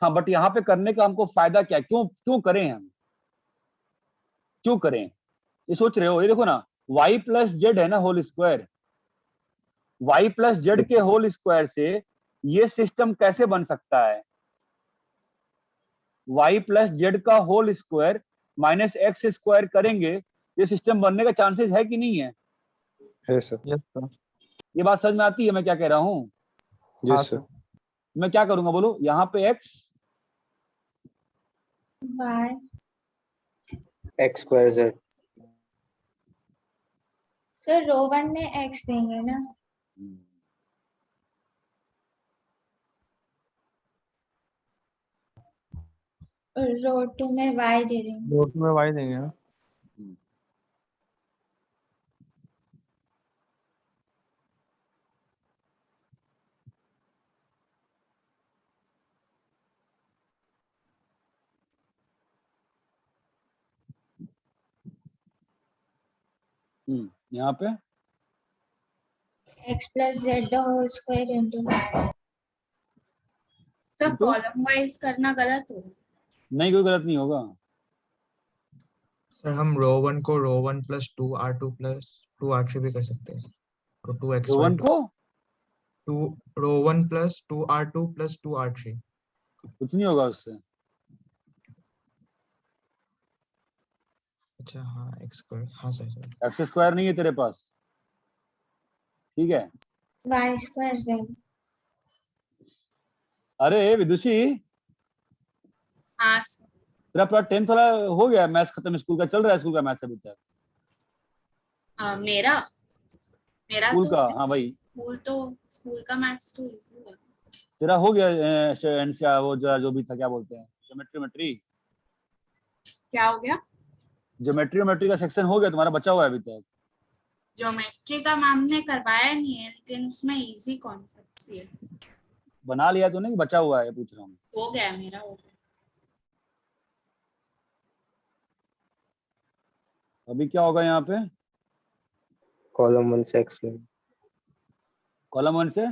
हाँ बट यहाँ पे करने का हमको फायदा क्या है? क्यों क्यों करें हम? क्यों करें ये सोच रहे हो? ये देखो ना, y प्लस जेड है ना whole square, y plus Z के होल स्क्वायर से ये सिस्टम कैसे बन सकता है? y प्लस जेड का whole square minus X square करेंगे, ये सिस्टम बनने का चांसेस है कि नहीं है? है सर। Yes sir. ये बात समझ में आती है मैं क्या कह रहा हूँ? हाँ यस सर। सर। मैं क्या करूंगा बोलो? यहाँ पे x y x square z. Sir row 1 में x देंगे ना, और रो 2 में y दे देंगे। दो में वाई देंगे ना। यहाँ पे x plus Z the whole square into. तो Into? कॉलम वाइज करना गलत हो। नहीं, कोई गलत नहीं होगा। सर हम रो 1 को रो 1 प्लस 2r2 प्लस 2r3 भी कर सकते हैं। तो 2x रोहन को 2 रो 1 प्लस 2r2 प्लस 2r3। कुछ नहीं होगा उससे। अच्छा हाँ x स्क्वायर। हाँ सर सर। एक्स स्क्वायर नहीं है तेरे पास, ठीक है? y square Z. अरे विदुषी, हाँ तेरा पूरा 10th वाला हो गया मैथ्स खत्म? स्कूल का चल रहा है? स्कूल का मैथ्स अभी तक? मेरा मेरा स्कूल तो का? हाँ भाई, स्कूल का मैथ्स तो इजी है। तेरा हो गया एंड वो जो भी था, क्या बोलते हैं, ज्योमेट्री क्या हो गया? ज्योमेट्री का सेक्शन हो गया तुम्हारा? बचा हुआ है अभी तक? ज्योमेट्री का मैम ने करवाया नहीं है, लेकिन उसमें इजी कॉन्सेप्ट्स ही है। बना लिया तूने कि बचा हुआ है, पूछ रहा हूँ। हो गया मेरा, हो गया। अभी क्या होगा यहाँ पे? कॉलम 1 से एक्स लेंगे। कॉलम 1 से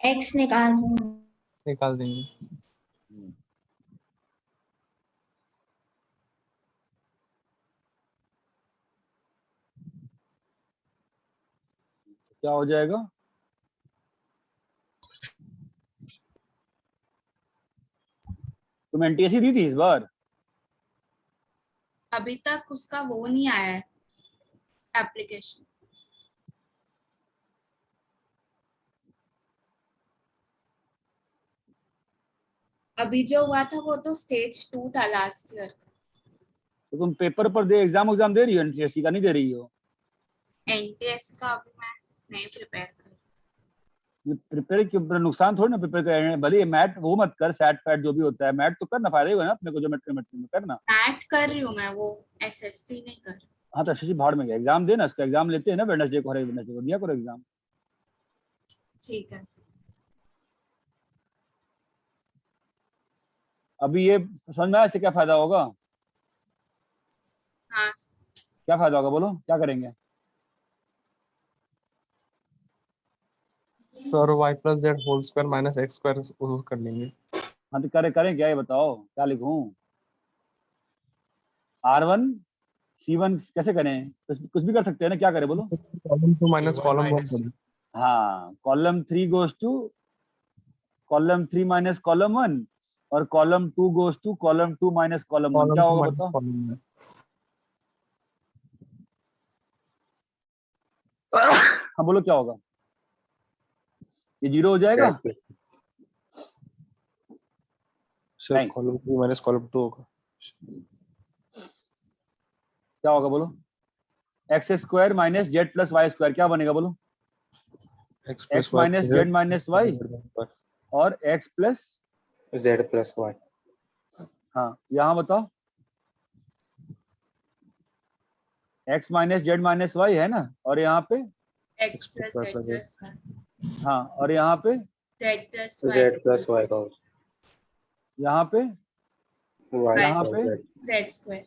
x निकाल देंगे। क्या हो जाएगा? तुम एनटीएससी दी थी इस बार? अभी तक उसका वो नहीं आया है एप्लीकेशन। अभी जो हुआ था वो तो स्टेज 2 था लास्ट ईयर। तो तुम पेपर पर दे एग्जाम दे रही हो, एनटीएससी का नहीं दे रही हो? एनटीएस का अभी मैं नहीं प्रिपेयर कर। ये प्रिपेयर क्यों, नुकसान थोड़ी ना प्रिपेयर कर, भले ये मैट वो मत कर, सैट पैट जो भी होता है, मैट तो करना, फायदा होगा ना अपने को, जो मेट्रो में करना। मैथ कर रही हूँ मैं, वो एसएससी नहीं कर। हाँ तो एसएससी भाड़ में गया, एग्जाम देना, इसका एग्जाम लेते हैं ना वेडनेसडे को, हर वेडनेसडे को दिया करो एग्जाम। ठीक है। अभी ये समझ में आया इससे क्या फायदा होगा? हाँ क्या फायदा होगा बोलो, क्या करेंगे? Sir y plus Z whole square minus X square कर लेंगे। हाँ तो करें क्या, ये बताओ क्या लिखूं? R1 C1 कैसे करें? कुछ भी कर सकते हैं ना, क्या करें बोलो? Column 2 minus column 1। हाँ, column 3 goes to column 3 minus column 1 और column 2 goes to column 2 minus column 1। क्या होगा बताओ? हाँ बोलो क्या होगा? ये 0 हो जाएगा? सर कॉलम 3 माइनस कॉलम 2 होगा। क्या होगा बोलो? X square minus z plus y square, क्या बनेगा बोलो? X minus Z minus y और x plus z plus y. हाँ यहाँ बताओ, x minus Z minus y है ना, और यहाँ पे x plus z plus y. हाँ, और यहाँ पे जेड प्लस वाई का, यहाँ पे यहाँ पे जेड स्क्वायर।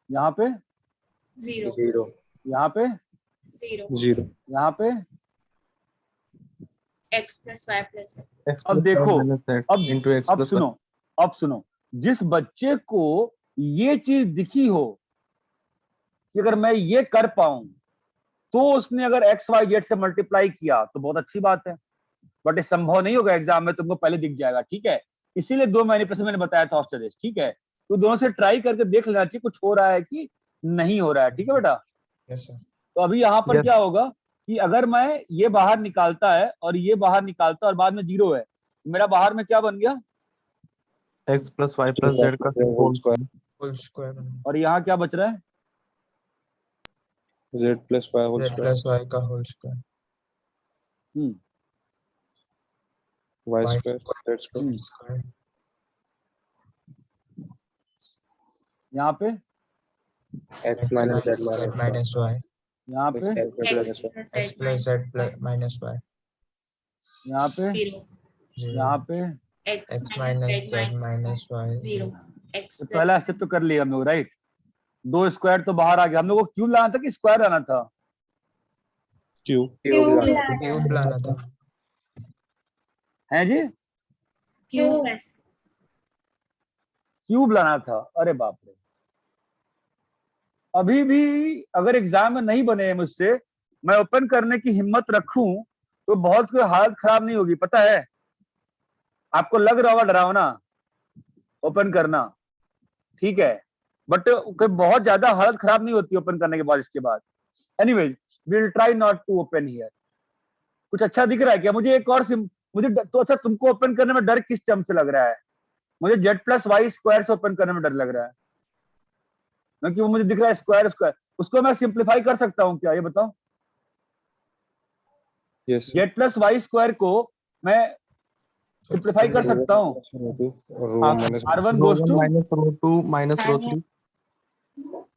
यहाँ पे 0, यहाँ पे 0, यहाँ पे एक्स प्लस वाई प्लस। अब देखो, अब सुनो, जिस बच्चे को ये चीज दिखी हो कि अगर मैं ये कर पाऊं तो उसने अगर एक्स वाई जेड से मल्टीप्लाई किया तो बहुत अच्छी बात है, बट ये संभव नहीं होगा एग्जाम में, तुमको पहले दिख जाएगा, ठीक है? इसीलिए 2 मैनिपुलेशन मैंने बताया था ऑस्टरेलिस, ठीक है? तो दोनों से ट्राई करके देख लेना चाहिए कुछ हो रहा है कि नहीं हो रहा है, ठीक है बेटा? Yes sir. तो अभी यहाँ पर क्या होगा कि अगर मैं ये बाहर निकालता है और ये बाहर निकालता है और बाद में 0 है, मेरा बाहर में क्या बन गया? X plus Y plus Z का होल स्क्वायर। और यहाँ क्या बच रहा है? Z plus y whole z plus y का whole square. Y square z square. यहाँ पे x minus Z minus y. यहाँ पे x plus z plus minus y. यहाँ पे यहाँ पे x minus Z minus y. 0। तो पहला स्टेप तो कर लिया हम लोग, राइट? 2 स्क्वायर तो बाहर आ गया, हम लोग को क्यूब लाना था कि स्क्वायर लाना था? क्यूब लाना था। हैं जी? क्यूब लाना था। अरे बाप रे, अभी भी अगर एग्जाम में नहीं बने हैं मुझसे, मैं ओपन करने की हिम्मत रखूं तो बहुत कोई हालत खराब नहीं होगी, पता है? आपको लग रहा होगा डरावना ओपन करना, ठीक है, बट बहुत ज्यादा हालत खराब नहीं होती ओपन करने के बाद। इसके बाद anyways we will try not to open here. कुछ अच्छा दिख रहा है क्या? मुझे एक और मुझे तो अच्छा, तुमको ओपन करने में डर किस टर्म से लग रहा है? मुझे जेड प्लस वाई स्क्वायर से ओपन करने में डर लग रहा है, क्योंकि वो मुझे दिख रहा है स्क्वायर स्क्वायर। उसको मैं सिंप्लीफाई कर सकता हूँ क्या, ये बताओ? जेड प्लस वाई स्क्वायर को मैं सिंप्लीफाई कर सकता हूँ। R1 goes to minus row 2 minus row 3।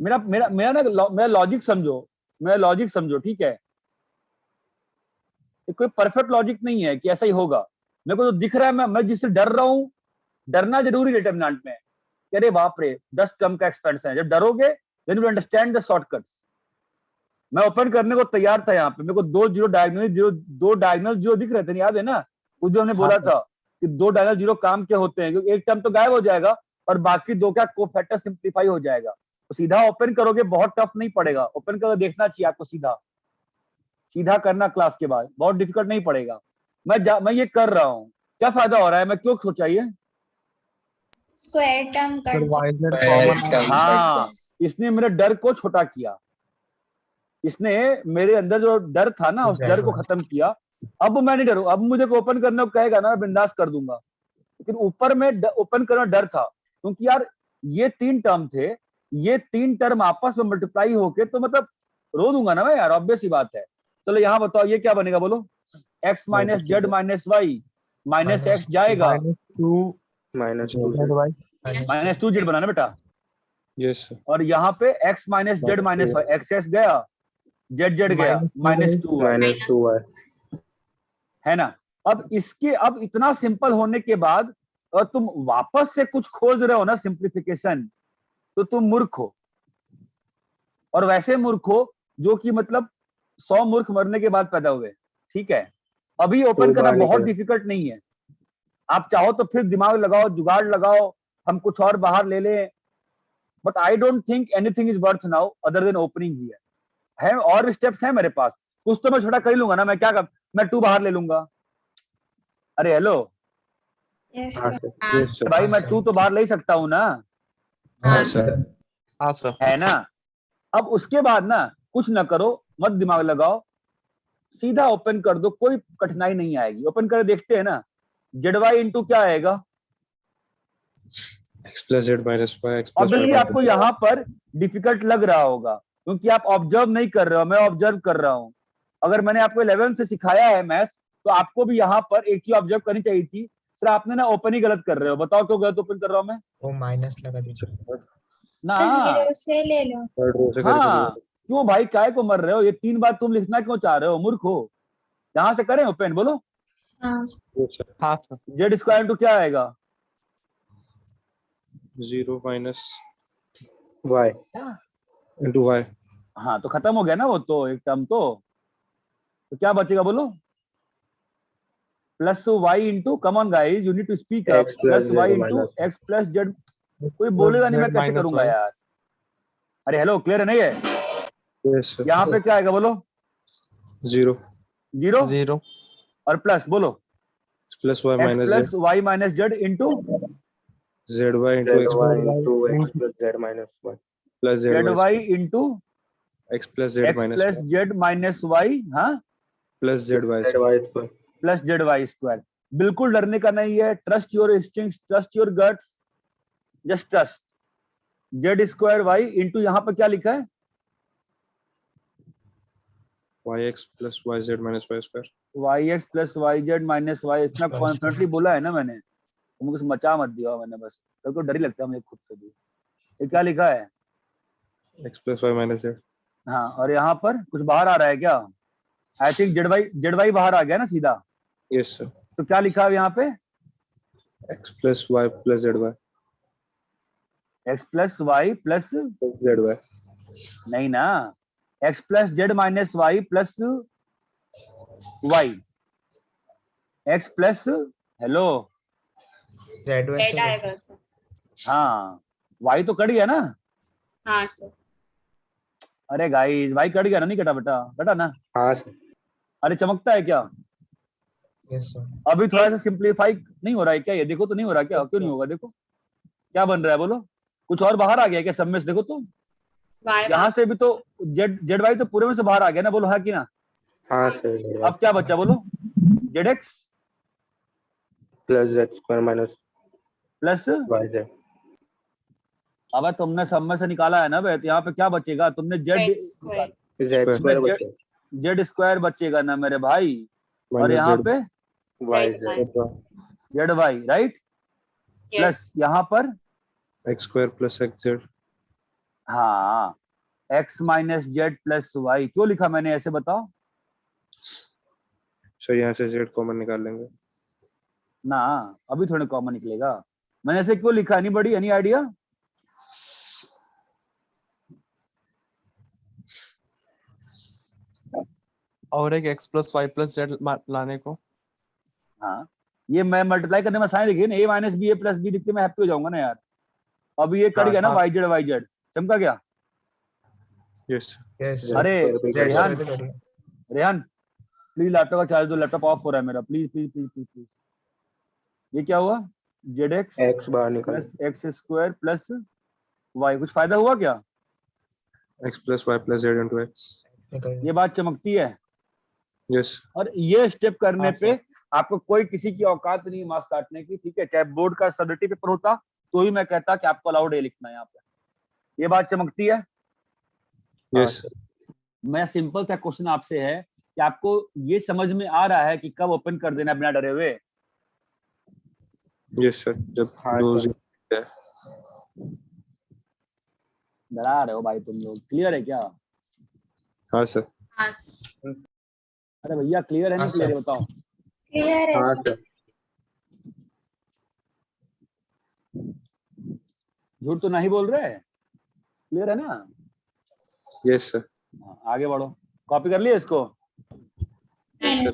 मेरा लॉजिक समझो, ठीक है? कोई परफेक्ट लॉजिक नहीं है कि ऐसा ही होगा। मेरे को तो दिख रहा है, मैं जिससे डर रहा हूँ, डरना जरूरी डिटरमिनेंट में। अरे बाप रे, 10 टर्म का एक्सपेंशन है। जब डरोगे then you understand the shortcuts. मैं ओपन करने को तैयार था, यहाँ पे मेरे को 2 डायगोनल जीरो दिख रहे थे, याद है ना? उस जो हमने बोला था कि 2 डायगोनल जीरो काम के होते हैं, क्योंकि एक टर्म तो गायब हो जाएगा और बाकी 2 का कोफैक्टर सिंप्लीफाई हो जाएगा। तो सीधा ओपन करोगे, बहुत टफ नहीं पड़ेगा। ओपन करके देखना चाहिए आपको, सीधा करना क्लास के बाद, बहुत डिफिकल्ट नहीं पड़ेगा। मैं ये कर रहा हूँ, क्या फायदा हो रहा है, मैं क्यों सोचा ये? Square term sir cut Y Z Square common term हाँ, कट इसने मेरे डर को छोटा किया, इसने मेरे अंदर जो डर था ना उस डर को खत्म किया। अब मैं नहीं डरू, अब मुझे ओपन करने को कहेगा ना, मैं बिंदास कर दूंगा। लेकिन ऊपर में ओपन करना डर था, क्योंकि यार ये 3 टर्म थे, ये 3 टर्म आपस में मल्टीप्लाई होके तो मतलब रो दूंगा ना मैं यार, ऑब्वियस ही बात है। चलो यहाँ बताओ ये क्या बनेगा, बोलो। x minus Z minus Y minus X जाएगा, -2 जेड वाई माइनस 2 जेड बनाना बेटा, यस सर। और यहाँ पे x minus Z minus Y, X X गया, जेड जेड गया, -2 -2y है ना। अब इसके अब इतना सिंपल होने के बाद और तुम वापस से कुछ खोज रहे हो ना सिंप्लीफिकेशन, तो तुम मूर्ख हो, और वैसे मूर्ख हो जो कि मतलब 100 मूर्ख मरने के बाद पैदा हुए। ठीक है, अभी ओपन करना बहुत डिफिकल्ट नहीं है, आप चाहो तो फिर दिमाग लगाओ, जुगाड़ लगाओ, हम कुछ और बाहर ले लें, but I don't think anything is worth now other than opening here. है और स्टेप्स हैं मेरे पास, कुछ तो मैं छोटा कर ही लूंगा ना, मैं क्या कर, मैं 2 बाहर ले लूंगा। अरे हेलो यस हाँ सर। सर yes sir भाई, मैं 2 तो बाहर ले ही सकता हूँ ना, हाँ सर हाँ सर है ना। अब उसके बाद ना कुछ ना करो, मत दिमाग लगाओ, सीधा ओपन कर दो, कोई कठिनाई नहीं आएगी। ओपन कर देखते हैं ना, जेड वाई इंटू क्या आएगा, x plus Z minus Y x plus obviously Y आपको यहाँ पर डिफिकल्ट लग रहा होगा, क्योंकि आप ऑब्जर्व नहीं कर रहे हो, मैं ऑब्जर्व कर रहा हूँ। अगर मैंने आपको 11 से सिखाया है मैथ, तो आपको भी यहाँ पर एक चीज ऑब्जर्व करनी चाहिए थी, सर आपने ना ओपन ही गलत कर रहे हो, बताओ क्यों गलत ओपन कर रहा हूँ मैं वो माइनस लगा दीजिए। ना। तो 0 से ले लो। थर्ड रो से करके हाँ, क्यों भाई काय को मर रहे हो, ये 3 बार तुम लिखना क्यों चाह रहे हो, मूर्ख हो। यहाँ से करें ओपन, बोलो। हाँ yes, sir. हाँ सर जेड स्क्वायर इंटू क्या आएगा, 0 माइनस y इंटू वाई। हाँ तो खत्म हो गया ना वो तो एक टर्म, तो क्या बचेगा बोलो, plus Y into, come on guys you need to speak up, x plus plus z Y into minus X plus Z. कोई बोलेगा नहीं, मैं कैसे करूंगा यार। अरे हेलो, क्लियर है नहीं है, यस सर। यहाँ पे क्या आएगा बोलो, 0 जीरो जीरो और प्लस बोलो, plus Y x minus plus Y minus z into z y into x zy into x plus z minus y plus Z y into x plus z x minus plus Z minus y, हाँ plus Z y square plus Z y square. बिल्कुल डरने का नहीं है, trust your instincts, trust your guts, just trust. Z square y into यहाँ पर क्या लिखा है, Y X plus Y Z minus Y square. Y X plus Y Z minus Y, इतना कॉन्फिडेंटली बोला है ना मैंने, तुम कुछ मचा मत दिया मैंने, बस कल को डर ही लगता है मुझे खुद से भी। ये क्या लिखा है, X plus Y minus Z. हाँ, और यहाँ पर कुछ बाहर आ रहा है क्या, आई थिंक जेड वाई बाहर आ गया ना सीधा, यस सर। तो क्या लिखा है यहाँ पे, x plus Y plus Z Y X plus Y plus, Z Y. नहीं ना, X plus Z minus Y plus Y, X plus, hello, Z Y Z आएगा सर। हाँ वाई तो कट गया ना, हाँ सर। अरे गाइस वाई कट गया ना, नहीं कटा बेटा, कटा ना, हाँ सर अरे चमकता है क्या, यस सर। अभी थोड़ा सा सिंप्लीफाई नहीं हो रहा है क्या, ये देखो तो नहीं हो रहा क्या, क्यों नहीं होगा, देखो क्या बन रहा है बोलो, कुछ और बाहर आ गया क्या सब में से, देखो तो वाई यहाँ से भी तो जेड वाई तो पूरे में से बाहर आ गया ना, बोलो हाँ कि ना। हाँ सर अब क्या बचा बोलो, Z x plus z square minus plus, yz अब तुमने सब में से निकाला है ना बे, तो यहाँ पे क्या बचेगा, तुमने जेड स्क्वायर z square बचा जेड स्क्वायर बचेगा ना मेरे भाई, और माइनस यहाँ जेड पे yz z y right, plus यहाँ पर x square plus x z. हाँ x minus z plus y, क्यों लिखा मैंने ऐसे बताओ सर यहाँ से जेड कॉमन निकाल लेंगे। ना, अभी थोड़ा कॉमन निकलेगा, मैंने ऐसे क्यों लिखा, नहीं बड़ी एनी आइडिया, और एक X plus Y plus Z लाने को। हाँ ये मैं मल्टीप्लाई करने में साइन लिखी ना, ए माइनस बी ए प्लस बी लिखते मैं हैप्पी हो जाऊंगा ना यार। अब ये कट गया ना हाँ। वाई जेड चमका गया, यस यस अरे जेड रेहान स्क्वायर भी करिए। रेहान प्लीज लैपटॉप का चार्ज दो, लैपटॉप ऑफ हो रहा है मेरा, please please please please please. ये क्या हुआ? जेड एक्स एक्स बाहर निकल plus X square plus Y, कुछ फायदा हुआ क्या? x plus y plus z into x. ये बात चमकती है। Yes. और ये स्टेप करने हाँ, पे सर। आपको कोई किसी की औकात नहीं मार्क्स काटने की, ठीक है? चाहे बोर्ड का सब्जेक्टिव पेपर होता तो ही मैं कहता कि आपको अलाउड है लिखना यहाँ पे। ये बात चमकती है। Yes. मैं सिंपल सा क्वेश्चन आपसे है कि आपको ये समझ में आ रहा है कि कब ओपन कर देना बिना डरे हुए? Yes sir. जब हाँ दो सर। है। डरा रहे हो भाई तुम लोग, क्लियर है क्या? हाँ सर। हाँ सर। अरे भैया क्लियर है हाँ, नहीं क्लियर है सर। बताओ। क्लियर है हाँ सर। सर। झूठ तो नहीं बोल रहे? क्लियर है ना? Yes sir. हाँ, आगे बढ़ो। कॉपी कर लिया इसको? नहीं।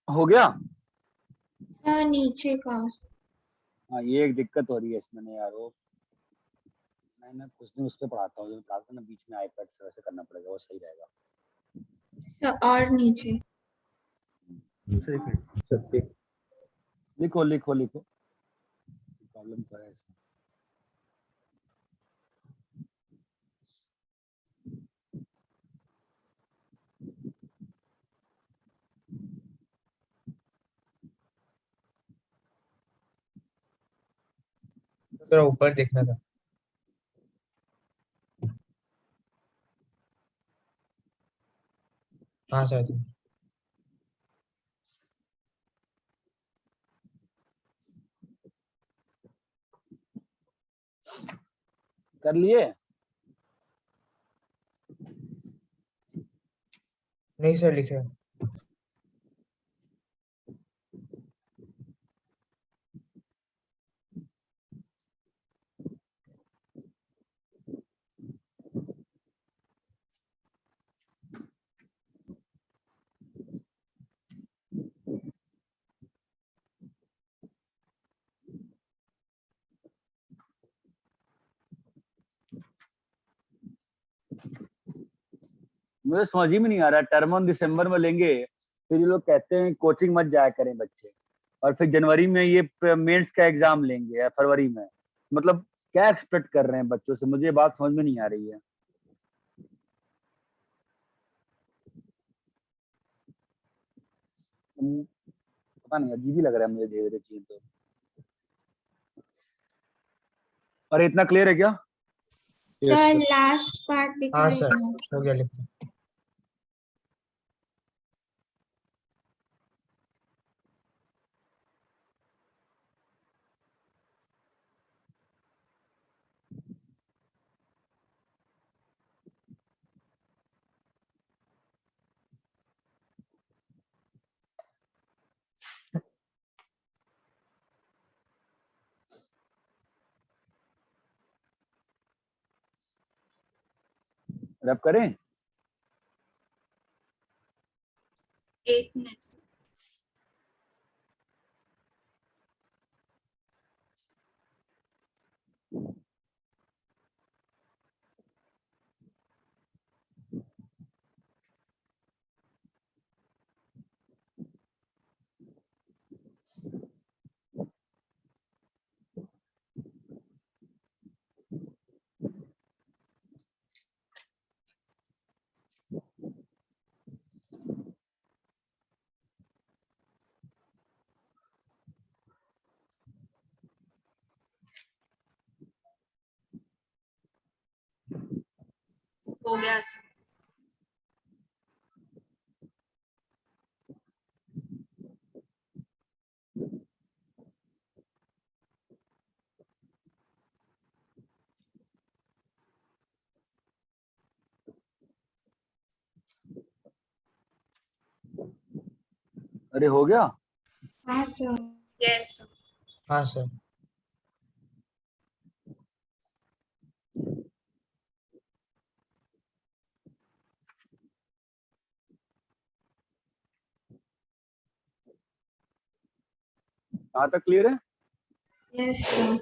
हो गया? हाँ, नीचे का। हाँ ये एक दिक्कत हो रही है इसमें ना यार, वो मैं कुछ दिन उस पर पढ़ाता हूँ, जो पढ़ाता ना बीच में आईपैड से वैसे करना पड़ेगा, वो सही रहेगा। तो और नीचे। लिखो लिखो लिखो, प्रॉब्लम तो है इसमें। थोड़ा ऊपर देखना था। हाँ सर। कर लिए? नहीं सर, लिखे हो। मुझे समझ ही में नहीं आ रहा, टर्म 1 दिसंबर में लेंगे, फिर ये लोग कहते हैं कोचिंग मत जाया करें बच्चे, और फिर जनवरी में ये मेंस का एग्जाम लेंगे या फरवरी में। मतलब क्या एक्सपेक्ट कर रहे हैं बच्चों से, मुझे ये बात समझ में नहीं आ रही है। पता नहीं, अजीब ही लग रहा है मुझे धीरे धीरे चीज तो। अरे इतना क्लियर है क्या? Yes sir sir. Last part हाँ दिखाई सर, देना। हो गया लिखा। रब करें? 8 मिनट। हो गया सर। अरे हो गया। हाँ सर। Yes sir. हाँ सर। कहाँ तक क्लियर है? Yes sir.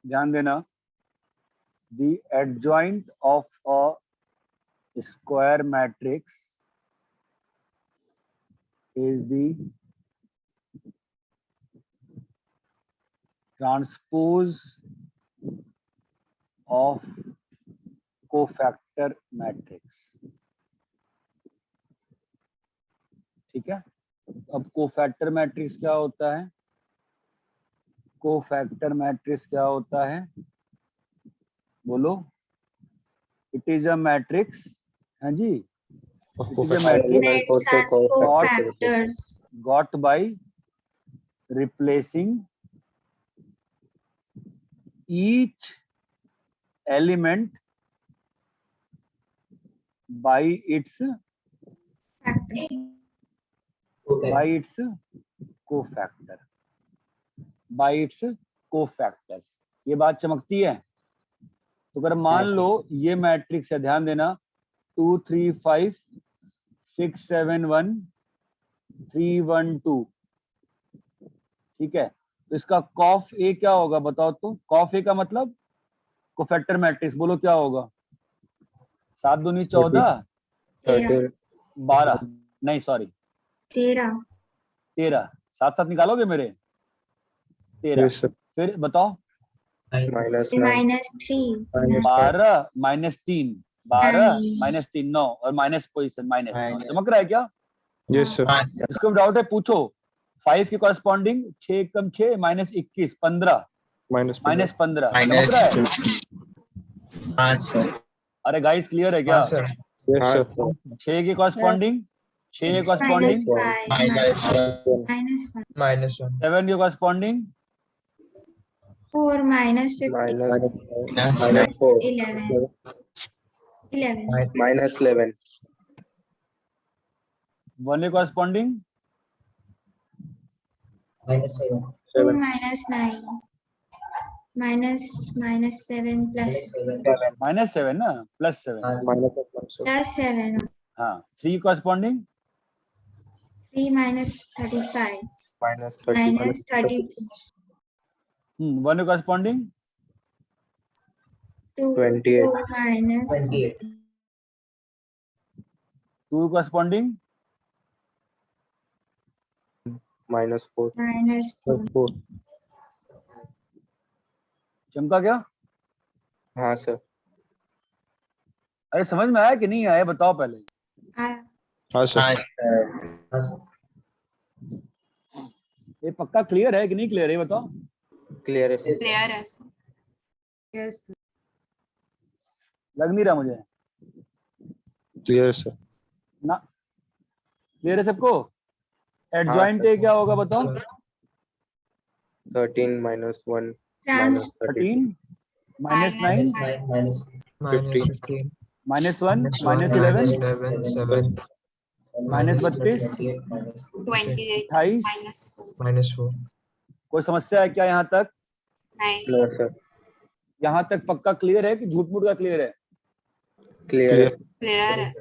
ध्यान देना, the adjoint of a square matrix is the transpose of cofactor matrix। ठीक है, अब कोफैक्टर मैट्रिक्स क्या होता है? कोफैक्टर मैट्रिक्स क्या होता है? बोलो। इट इज अ मैट्रिक्स, हाँ जी, it is a matrix Elements and cofactors. got by replacing each element by its cofactor, by its cofactors। ये बात चमकती है। तो अगर मान लो ये मैट्रिक्स है, ध्यान देना, 2 3 5 6 7 1 3 1 2, ठीक है। तो इसका कॉफ ए क्या होगा बताओ तो? कॉफ ए का मतलब कोफैक्टर मैट्रिक्स, बोलो क्या होगा? 7 दूनी 14, 12 नहीं सॉरी 13, साथ साथ निकालोगे मेरे? 13। Yes, sir. फिर बताओ। -3 12 -3, 12 -3 9 और माइनस पोजिशन -9। चमक रहा है क्या? Yes, sir. इसको डाउट है पूछो। 5 के कॉरेस्पॉन्डिंग 6 कम 6 -21 15 Minus -15 चमक रहा है? हाँ सर। अरे गाइस क्लियर है क्या? हाँ सर। Yes, sir. 6 के कॉरेस्पॉन्डिंग 6 के कॉरेस्पॉन्डिंग -5 -1 7 के कॉरेस्पॉन्डिंग 4 -15 -4 11 -11 1 के कॉरेस्पॉन्डिंग -7 2 -9 -7 -7 ना +7, +7 हाँ। 3 कॉरेस्पॉन्डिंग 3 -35 -30 1 के कॉरेस्पॉन्डिंग 2 28 28 2 के कॉरेस्पॉन्डिंग -4 -4 चमका क्या? हाँ सर। अरे समझ में आया कि नहीं आया बताओ पहले। हाँ सर। हाँ सर। ये पक्का क्लियर है कि नहीं क्लियर है बताओ? क्लियर है सर। क्लियर है सर। यस लग नहीं रहा मुझे Clear, sir. ना। क्लियर है सबको? एडजॉइंट ए क्या होगा बताओ? 13 -1 Trans -13 -9 -9 -15 -1 -11 -11 7 -32 28 28। -4 कोई समस्या है क्या यहाँ तक? नहीं क्लियर सर। सर। यहाँ तक पक्का क्लियर है कि झूठ मूठ का क्लियर है? क्लियर है। क्लियर है।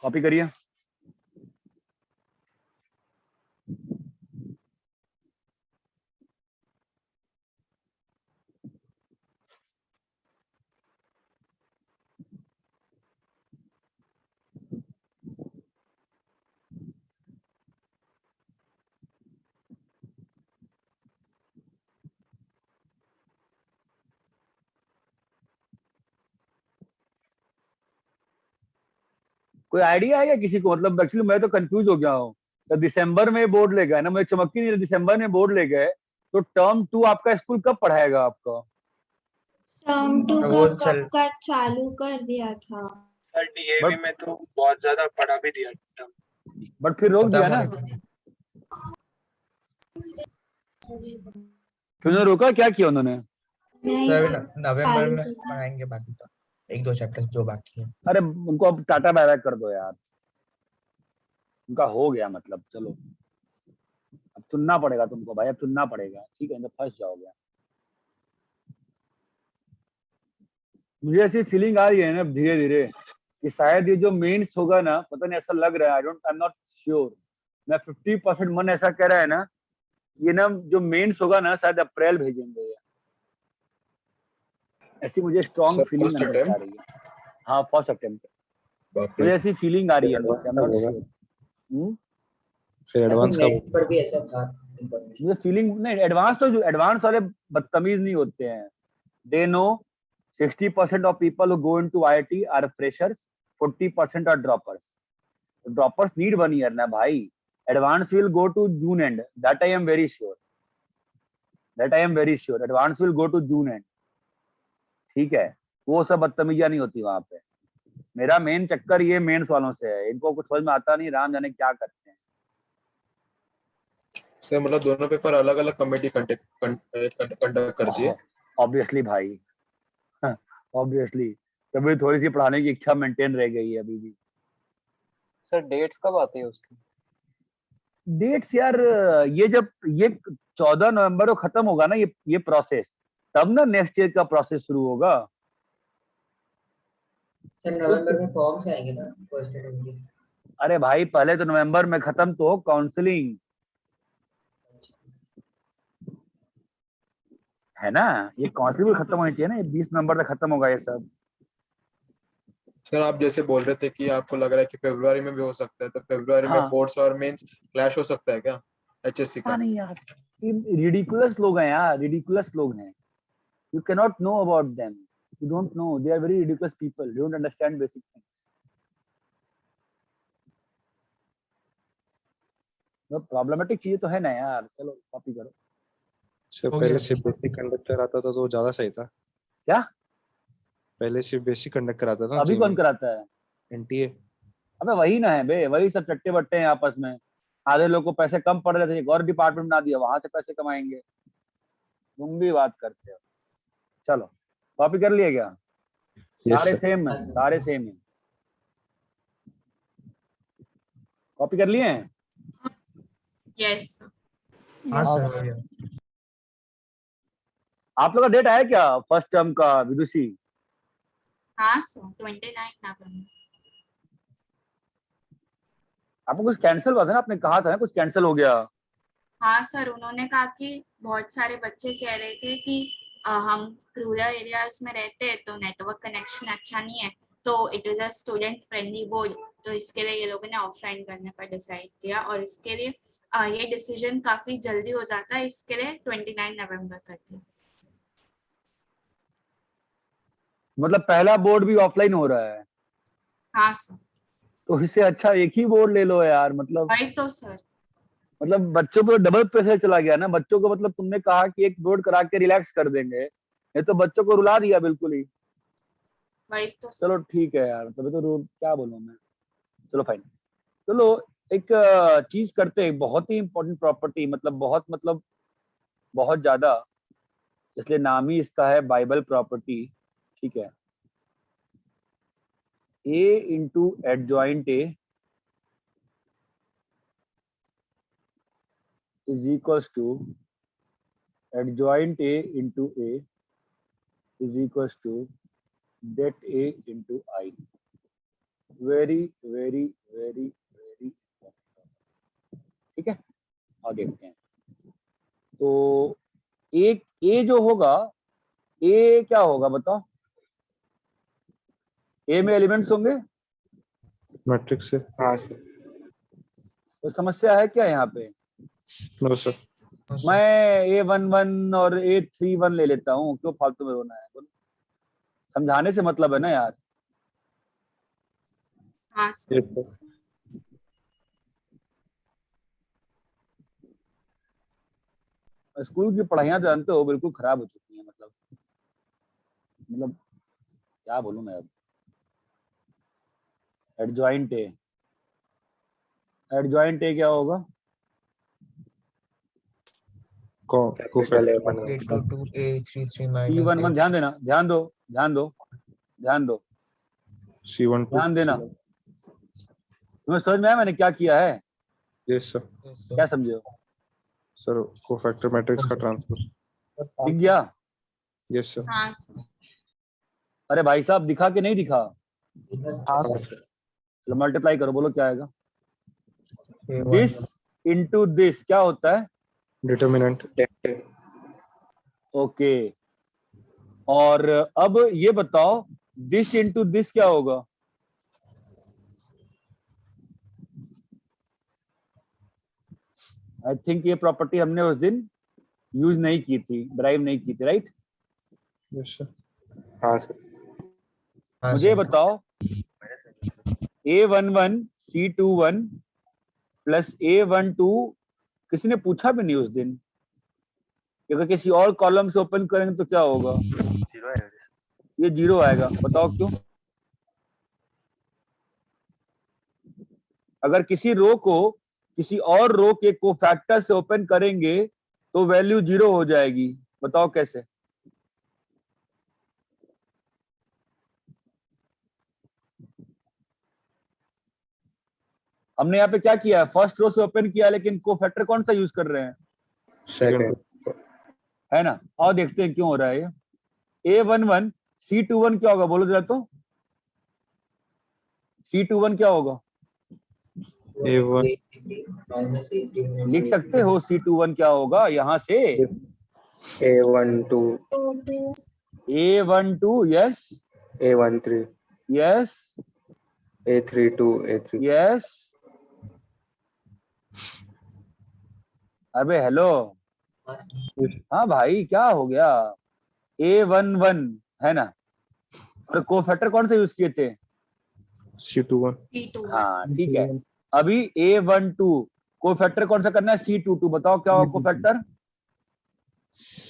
कॉपी करिए। कोई आइडिया है क्या किसी को? मतलब एक्चुअली मैं तो कंफ्यूज हो गया हूँ। तो दिसंबर में बोर्ड ले गए ना, मुझे चमक ही नहीं रही, दिसंबर में बोर्ड ले गए तो टर्म 2 आपका स्कूल कब पढ़ाएगा आपका? टर्म 2 वो का चल कब का चालू कर दिया था। सर डीएवी में तो बहुत ज्यादा पढ़ा भी दिया था। बट फिर रोक दिया खत्म ना, होने को। फिर उन्होंने रोका, क्या किया उन्होंने? नहीं तो अभी सर, नवंबर चालू में किया। पढ़ाएंगे बाकी तो 1-2 चैप्टर जो बाकी है। अरे उनको अब टाटा बाय बाय कर दो यार, उनका हो गया मतलब। चलो अब चुनना पड़ेगा तुमको भाई, अब चुनना पड़ेगा, ठीक है, तो फंस जाओगे। मुझे ऐसी फीलिंग आ रही है ना धीरे धीरे कि शायद ये जो मेंस होगा ना, पता नहीं, ऐसा लग रहा है, आई एम नॉट श्योर, मैं 50% मन ऐसा कह रहा है ना, ये ना जो मेंस होगा ना शायद अप्रैल भेजेंगे ये, ऐसी मुझे स्ट्रॉन्ग सर फीलिंग फर्स्ट अंदर से आ अटेम्प्ट। रही है। हाँ, फर्स्ट अटेम्प्ट, मुझे ऐसी फीलिंग आ रही है अंदर से, आई एम नॉट श्योर। फिर ऐसे एडवांस का नेट पर भी ऐसा था information। मुझे फीलिंग नहीं, एडवांस तो जो एडवांस वाले बदतमीज नहीं होते हैं, they know 60% of people who go into IIT are freshers, 40% are droppers. Droppers need 1 year ना भाई, advance will go to June end, that I am very sure, advance will go to June end, ठीक है, वो सब बदतमीजियां नहीं होती वहां पे। मेरा मेन चक्कर ये मेंस वालों से है, इनको कुछ समझ में आता नहीं, राम जाने क्या करते हैं। सर मतलब दोनों पेपर अलग अलग कमेटी कंडक्ट करती है। ऑब्वियसली भाई, ऑब्वियसली, तभी थोड़ी सी पढ़ाने की इच्छा मेंटेन रह गई है अभी भी। सर डेट्स कब आती है उसकी? डेट्स यार, ये जब ये 14 नवंबर को खत्म होगा ना ये प्रोसेस, तब ना नेक्स्ट ईयर का प्रोसेस शुरू होगा। सर नवंबर में फॉर्म्स आएंगे ना फर्स्ट अटेम्प्ट के। अरे भाई पहले तो नवंबर में खत्म तो हो काउंसलिंग, है ना, ये काउंसलिंग भी खत्म होनी चाहिए ना, ये 20 नवंबर तक खत्म होगा ये सब। सर आप जैसे बोल रहे थे कि आपको लग रहा है कि फरवरी में भी हो सकता है, तो फरवरी में हाँ, बोर्ड्स और मेंस क्लैश हो सकता है क्या एचएससी पता का? नहीं यार, ये रिडिकुलस लोग हैं यार, रिडिकुलस लोग हैं, you can not know about them, you don't know, they are very ridiculous people, they don't understand basic things. Problematic चीजें तो है ना यार, चलो कॉपी करो। सर हो पहले गया। सीबीएसई कंडक्टर आता था तो ज्यादा सही था। क्या? पहले सीबीएसई कंडक्ट कराता था अभी कौन कराता है? एनटीए। अबे वही ना है बे, वही सब चट्टे बट्टे हैं आपस में, आधे लोग को पैसे कम पड़ रहे थे, एक और डिपार्टमेंट बना दिया, वहां से पैसे कमाएंगे, तुम भी बात करते हो। चलो कॉपी कर लिए क्या? सारे सर सेम है, सारे सेम है, कॉपी कर लिए हैं? यस। हाँ सर हो गया। आप लोग का डेट आया क्या फर्स्ट टर्म का विदुषी? हाँ सर, 29 नवंबर। आपको कुछ कैंसिल हुआ था ना, आपने कहा था ना कुछ कैंसिल हो गया। हाँ सर, उन्होंने कहा कि बहुत सारे बच्चे कह रहे थे कि हम रूरल एरियाज में रहते हैं तो नेटवर्क कनेक्शन अच्छा नहीं है, तो it is a student friendly board, तो इसके लिए ये लोगों ने ऑफलाइन करने का डिसाइड किया, और इसके लिए ये डिसीजन काफी जल्दी हो जाता है, इसके लिए 29 नवंबर कर दिया। मतलब पहला बोर्ड भी ऑफलाइन हो रहा है? हाँ सर। तो इससे अच्छा एक ही बोर्ड ले लो यार, मतलब वही तो सर। मतलब बच्चों पर डबल प्रेशर चला गया ना बच्चों को, मतलब तुमने कहा कि एक बोर्ड करा के रिलैक्स कर देंगे, ये तो बच्चों को रुला दिया बिल्कुल ही। वही तो सर। चलो ठीक है यार, तभी तो क्या बोलूं मैं, चलो फाइन। चलो एक चीज करते हैं, बहुत ही इंपॉर्टेंट प्रॉपर्टी, मतलब बहुत ज्यादा, इसलिए नाम ही इसका है बाइबल प्रॉपर्टी, ठीक है। A into adjoint A is equals to adjoint A into A is equals to det A into I. Very important, ठीक है। और देखते हैं तो एक A जो होगा, A क्या होगा बताओ? A में एलिमेंट्स होंगे? मैट्रिक्स से। हाँ सर। तो समस्या है क्या यहाँ पे? No sir. मैं A11 और A31 ले लेता हूँ, क्यों फालतू में रोना है, बोलो, समझाने से मतलब है ना यार। हाँ सर। Yes, sir. स्कूल की पढ़ाइयाँ जानते हो बिल्कुल खराब हो चुकी हैं, मतलब क्या बोलूं मैं अब। एडजॉइंट ए, एडजॉइंट ए क्या होगा? Capital A1 A to 2 A33 C11 minus ध्यान देना, ध्यान दो, ध्यान दो, ध्यान दो, C12 ध्यान देना। तुम्हें समझ में आया मैंने क्या किया है? Yes sir. क्या समझे हो? सर कोफैक्टर मैट्रिक्स का ट्रांसफर दिख गया? Yes sir. हाँ सर। अरे भाई साहब दिखा कि नहीं दिखा? हाँ हाँ सर। सर। चलो मल्टीप्लाई करो, बोलो क्या आएगा? A1 दिस इनटू दिस क्या होता है? डिटर्मिनेंट। ओके, और अब ये बताओ दिस इनटू दिस क्या होगा? आई थिंक ये प्रॉपर्टी हमने उस दिन यूज नहीं की थी, ड्राइव नहीं की थी, राइट? Yes sir. हाँ सर। हाँ मुझे सर। बताओ A11 C21 प्लस A12 किसी ने पूछा भी नहीं उस दिन, अगर किसी और कॉलम से ओपन करेंगे तो क्या होगा? ये 0 आएगा, बताओ क्यों? अगर किसी रो को किसी और रो के कोफैक्टर से ओपन करेंगे तो वैल्यू 0 हो जाएगी, बताओ कैसे? हमने यहाँ पे क्या किया है? फर्स्ट रो से ओपन किया, लेकिन कोफैक्टर कौन सा यूज कर रहे हैं? सेकंड। है ना? और देखते हैं क्यों हो रहा है ये। A11 C21 क्या होगा, बोलो जरा तो। C21 क्या होगा? A1 माइनस A3 लिख सकते हो C21 क्या होगा यहाँ से? A12 A12 yes, A13 yes, A32 A3 yes. अबे हेलो, हाँ भाई क्या हो गया? A11 है ना, और कोफैक्टर कौन सा यूज किए थे? C21 C21 हाँ ठीक है। अभी A12 कोफैक्टर कौन सा करना है? C22, बताओ क्या होगा कोफैक्टर?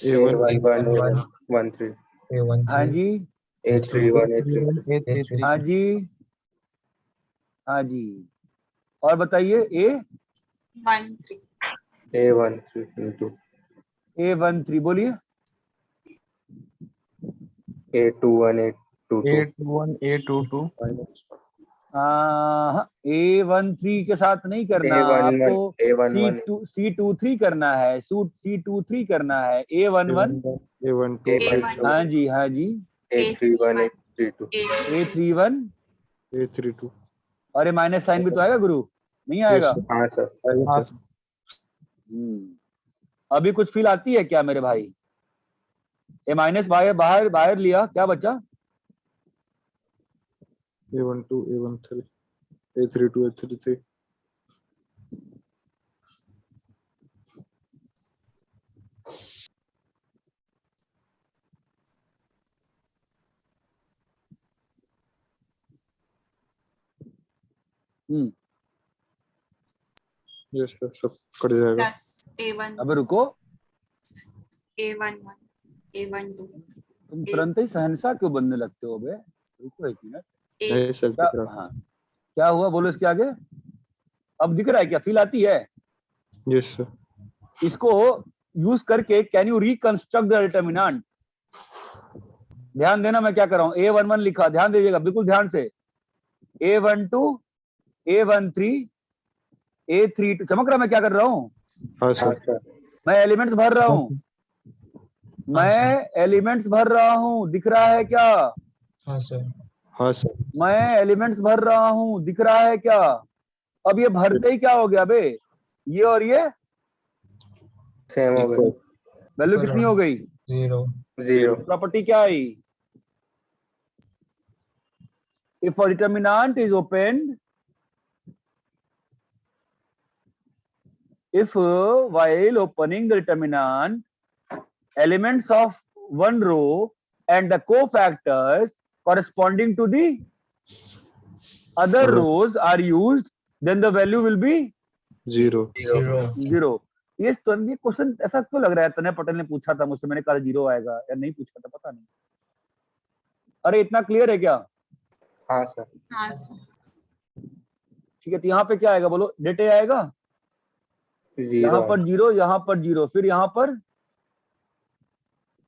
A11 A13 A13 हाँ जी, A31 A3 A33 हाँ जी, हाँ जी। और बताइए A13 A13 into A13 बोलिए। A21 A22 A21 A22 A13 के साथ नहीं करना, A11 आपको A11 C23 करना है, C23 करना है। A11 A12 A12 हाँ जी, हाँ जी, A31 A32 A31 A32 और ये माइनस साइन भी तो आएगा गुरु, नहीं यस आएगा? सर। हाँ सर। हाँ सर। अभी कुछ फील आती है क्या मेरे भाई? ए माइनस बाहर बाहर बाहर लिया, क्या बचा? A12 A13 A32 A33 yes sir, सब कट जाएगा। प्लस A1 अबे रुको, A11 A12 तुम तुरंत ही सहनसा क्यों बनने लगते हो बे? रुको एक मिनट। नहीं सर क्या? दिख रहा। हाँ क्या हुआ, बोलो इसके आगे। अब दिख रहा है क्या? फील आती है? Yes sir. इसको यूज करके can you reconstruct the determinant? ध्यान देना मैं क्या कर रहा हूं। A11 लिखा, ध्यान दीजिएगा बिल्कुल ध्यान से। A12 A13 A32 चमक रहा मैं क्या कर रहा हूँ? हाँ हाँ सर। सर। मैं एलिमेंट्स भर रहा हूँ, मैं एलिमेंट्स भर रहा हूँ, दिख रहा है क्या? हाँ सर। हाँ सर। मैं एलिमेंट्स भर रहा हूँ, दिख रहा है क्या? अब ये भरते ही क्या हो गया बे? ये और ये सेम हो गए। वैल्यू कितनी हो गई? 0 प्रॉपर्टी क्या आई? If a determinant is opened, if while opening the determinant elements of one row and the cofactors corresponding to the other Zero. rows are used, then the value will be 0. 0. ये question ऐसा क्यों लग रहा है? तनय पटेल ने पूछा था मुझसे, मैंने कहा 0 आएगा या नहीं पूछा था, पता नहीं। अरे इतना क्लियर है क्या? हाँ सर। हाँ सर। ठीक है, तो यहाँ पे क्या आएगा बोलो? डेट ए आएगा, 0 यहाँ पर 0, यहाँ पर 0, फिर यहाँ पर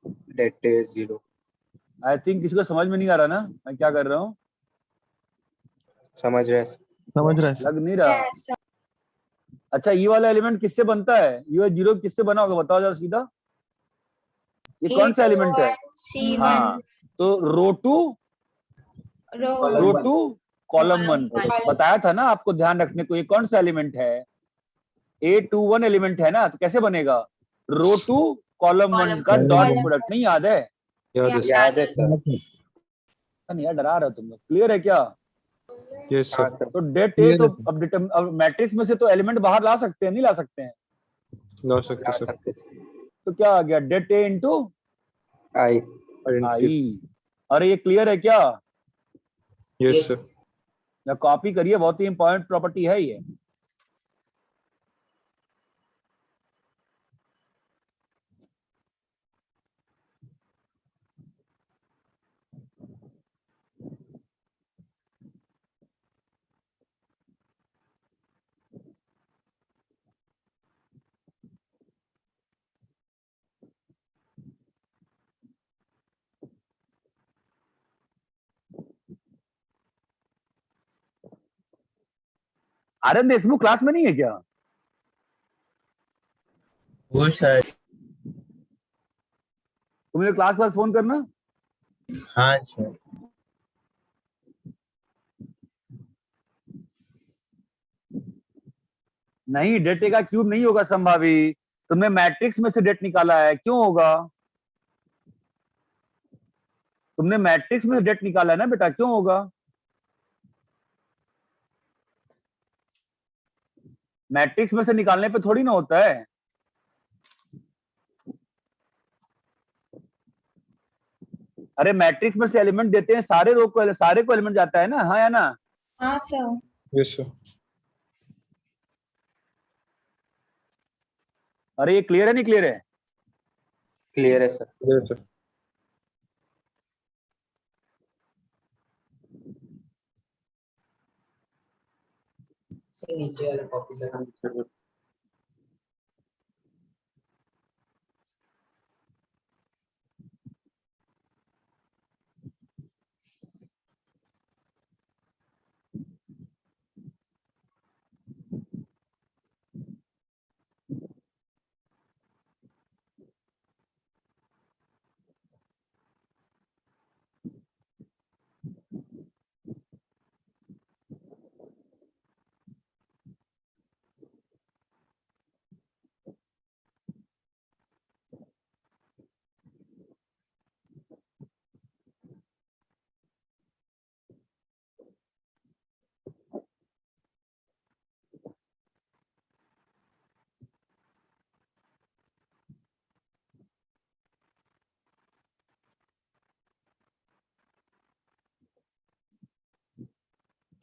डेट ए 0. आई थिंक किसी को समझ में नहीं आ रहा ना मैं क्या कर रहा हूँ? समझ रहे हैं सर? समझ रहा है सर। लग नहीं रहा। अच्छा, ये वाला एलिमेंट किससे बनता है? ये 0 किससे बना होगा बताओ जरा सीधा। ये कौन सा एलिमेंट है? C1 हाँ, तो रो टू कॉलम 1 बताया था ना आपको, ध्यान रखने को। ये कौन सा एलिमेंट है? A21 एलिमेंट है ना, तो कैसे बनेगा? रो टू कॉलम 1 का डॉट प्रोडक्ट। नहीं याद है? याद है सर। नहीं यार, डरा रहे हो तुम लोग। क्लियर है क्या? Yes sir. तो डेट ए, तो अब मैट्रिक्स में से तो एलिमेंट बाहर ला सकते हैं, नहीं ला सकते हैं? ला सकते सर। तो क्या आ गया? डेट ए इंटू आई। अरे ये क्लियर है क्या? Yes sir. या कॉपी करिए, बहुत ही इंपॉर्टेंट प्रॉपर्टी है ये। आर्यन देशमुख क्लास में नहीं है क्या? वो शायद। तुमने क्लास फोन करना। हाँ सर। नहीं, डेट ए का क्यूब नहीं होगा संभावी। तुमने मैट्रिक्स में से डेट निकाला है, क्यों होगा? तुमने मैट्रिक्स में से डेट निकाला है ना बेटा, क्यों होगा? मैट्रिक्स में से निकालने पे थोड़ी ना होता है। अरे मैट्रिक्स में से एलिमेंट देते हैं, सारे रो को, सारे को एलिमेंट जाता है ना, हाँ या ना? हाँ सर। Yes sir. अरे ये क्लियर है नहीं क्लियर है? क्लियर है सर। Clear sir. सर नीचे वाला कॉपी करना।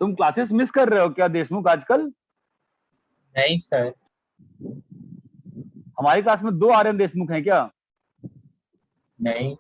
तुम क्लासेस मिस कर रहे हो क्या देशमुख आजकल? नहीं सर। हमारी क्लास में 2 आर्यन देशमुख हैं क्या? नहीं।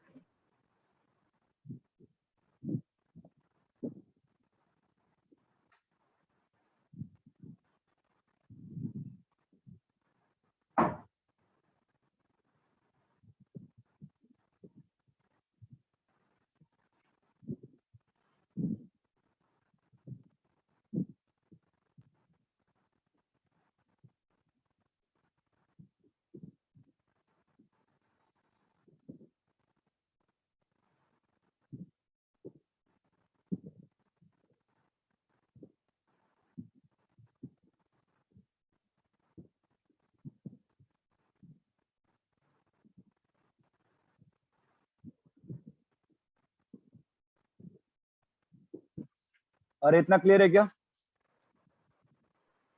अरे इतना क्लियर है क्या?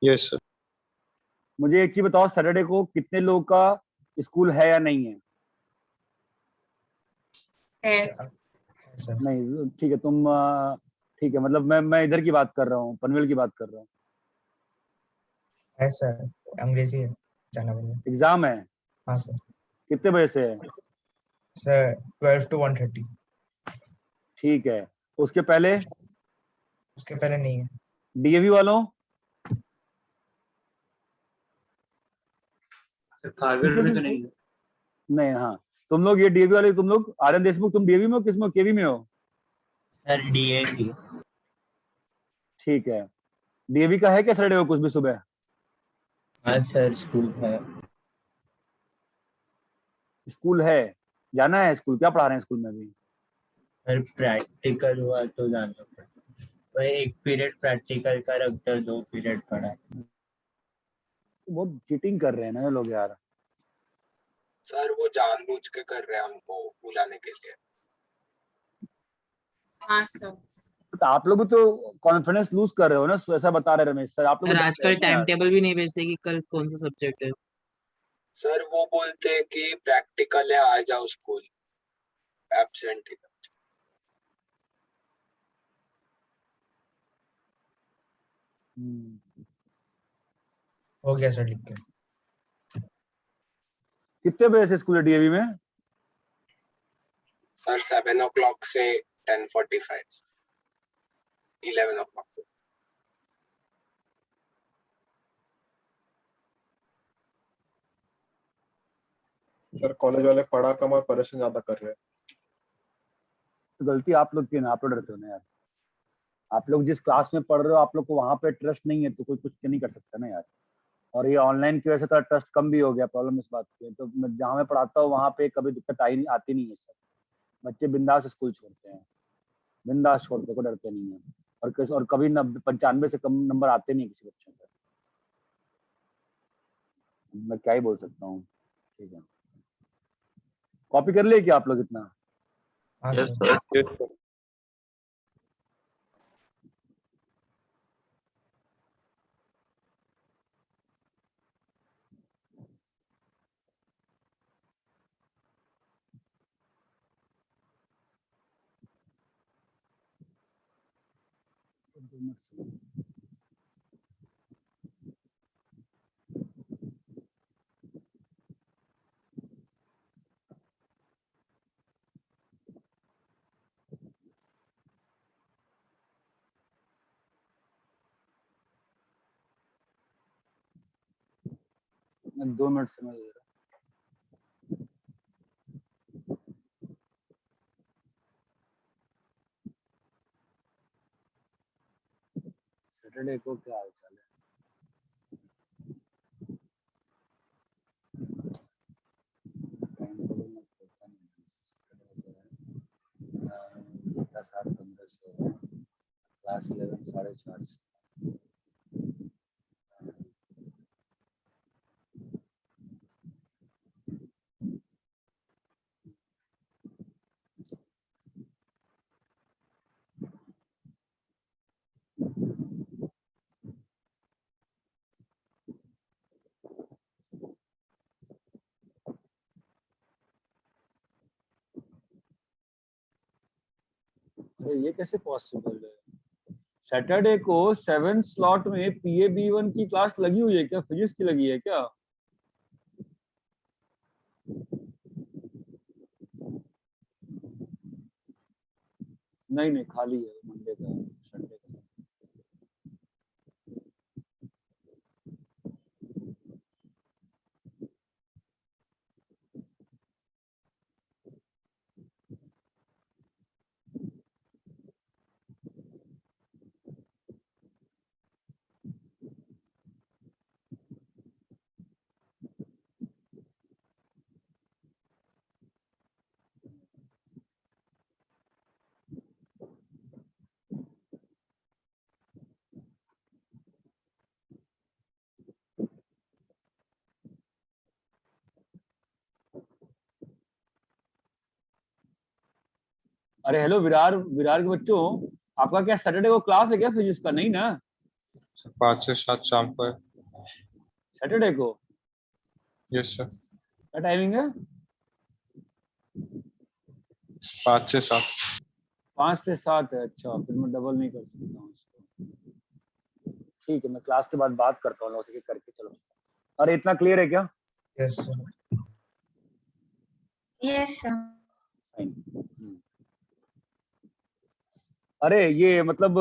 Yes sir. मुझे एक चीज बताओ, सैटरडे को कितने लोगों का स्कूल है या नहीं है? Yes. नहीं, ठीक है। तुम ठीक है, मतलब मैं इधर की बात कर रहा हूँ, पनवेल की बात कर रहा हूँ। है सर, अंग्रेजी है, जाना पड़ेगा। एग्जाम है, हाँ सर। कितने बजे से है? Sir 12 to 1:30। ठीक है, उसके पहले उसके पहले नहीं है। डीएवी वालों खारवेल में तो नहीं है। नहीं, हाँ तुम लोग ये डीएवी वाले, तुम लोग आर्यन देशमुख, तुम डीएवी में हो, किसमें, केवी में हो? Sir DAV. ठीक है, डीएवी का है क्या सैटरडे को कुछ भी सुबह? हाँ सर स्कूल है। स्कूल है, जाना है स्कूल? क्या पढ़ा रहे हैं स्कूल में अभी? सर प्रैक्टिकल हुआ तो जाना पड़ेगा। वही एक पीरियड प्रैक्टिकल का रख कर 2 पीरियड पढ़ा है। बहुत चीटिंग कर रहे हैं ना ये लोग यार। सर वो जानबूझ के कर रहे हैं हमको बुलाने के लिए। हाँ सर। तो आप लोग भी तो कॉन्फिडेंस लूज कर रहे हो ना, ऐसा बता रहे रमेश सर, आप लोग सर भी डर रहे आजकल हो ना टाइम यार। टेबल भी नहीं भेजते कि कल कौन सा सब्जेक्ट है। सर वो बोलते हैं कि प्रैक्टिकल है आ जाओ स्कूल, एब्सेंट है। हो गया सर, लिख के। कितने बजे से स्कूल है डीएवी में? सर 7 o'clock से 10:45, 11 o'clock। सर कॉलेज वाले पढ़ा कम और परेशान ज्यादा कर रहे हैं। तो गलती आप लोग की है ना, आप लोग डरते हो ना यार। आप लोग जिस क्लास में पढ़ रहे हो, आप लोग को वहां पे ट्रस्ट नहीं है तो कोई कुछ नहीं कर सकता ना यार। और ये ऑनलाइन की वजह से थोड़ा ट्रस्ट कम भी हो गया, प्रॉब्लम इस बात की है। तो मैं जहाँ मैं पढ़ाता हूँ वहाँ पे कभी दिक्कत आती नहीं है सर। बच्चे बिंदास स्कूल छोड़ते हैं, बिंदास छोड़ते, को डरते नहीं है। और कभी 95 से कम नंबर आते नहीं किसी बच्चों के। मैं क्या ही बोल सकता हूँ। ठीक है, कॉपी कर लिए क्या आप लोग इतना? हाँ सर। मैं 2 मिनट समय दे रहा हूँ। सैटरडे को क्या हाल चाल है? टाइम टेबल में पता नहीं है। सैटरडे को है 7:15 से क्लास 11 4:30 से। अरे ये कैसे पॉसिबल है? सैटरडे को 7 स्लॉट में PAB1 की क्लास लगी हुई है क्या? फिजिक्स की लगी है क्या? नहीं नहीं, खाली है मंडे का, संडे का। अरे हेलो विरार, विरार के बच्चों, आपका क्या सैटरडे को क्लास है क्या फिजिक्स का? नहीं ना? 5 से 7 शाम को है। सैटरडे को यस सर। क्या टाइमिंग है? 5 से 7। 5 से 7 है, अच्छा फिर मैं डबल नहीं कर सकता हूँ इसको। ठीक है, मैं क्लास के बाद बात करता हूँ लोगों से कि करके चलो। अरे इतना क्लियर है क्या? Yes sir. Yes sir. Fine. अरे ये मतलब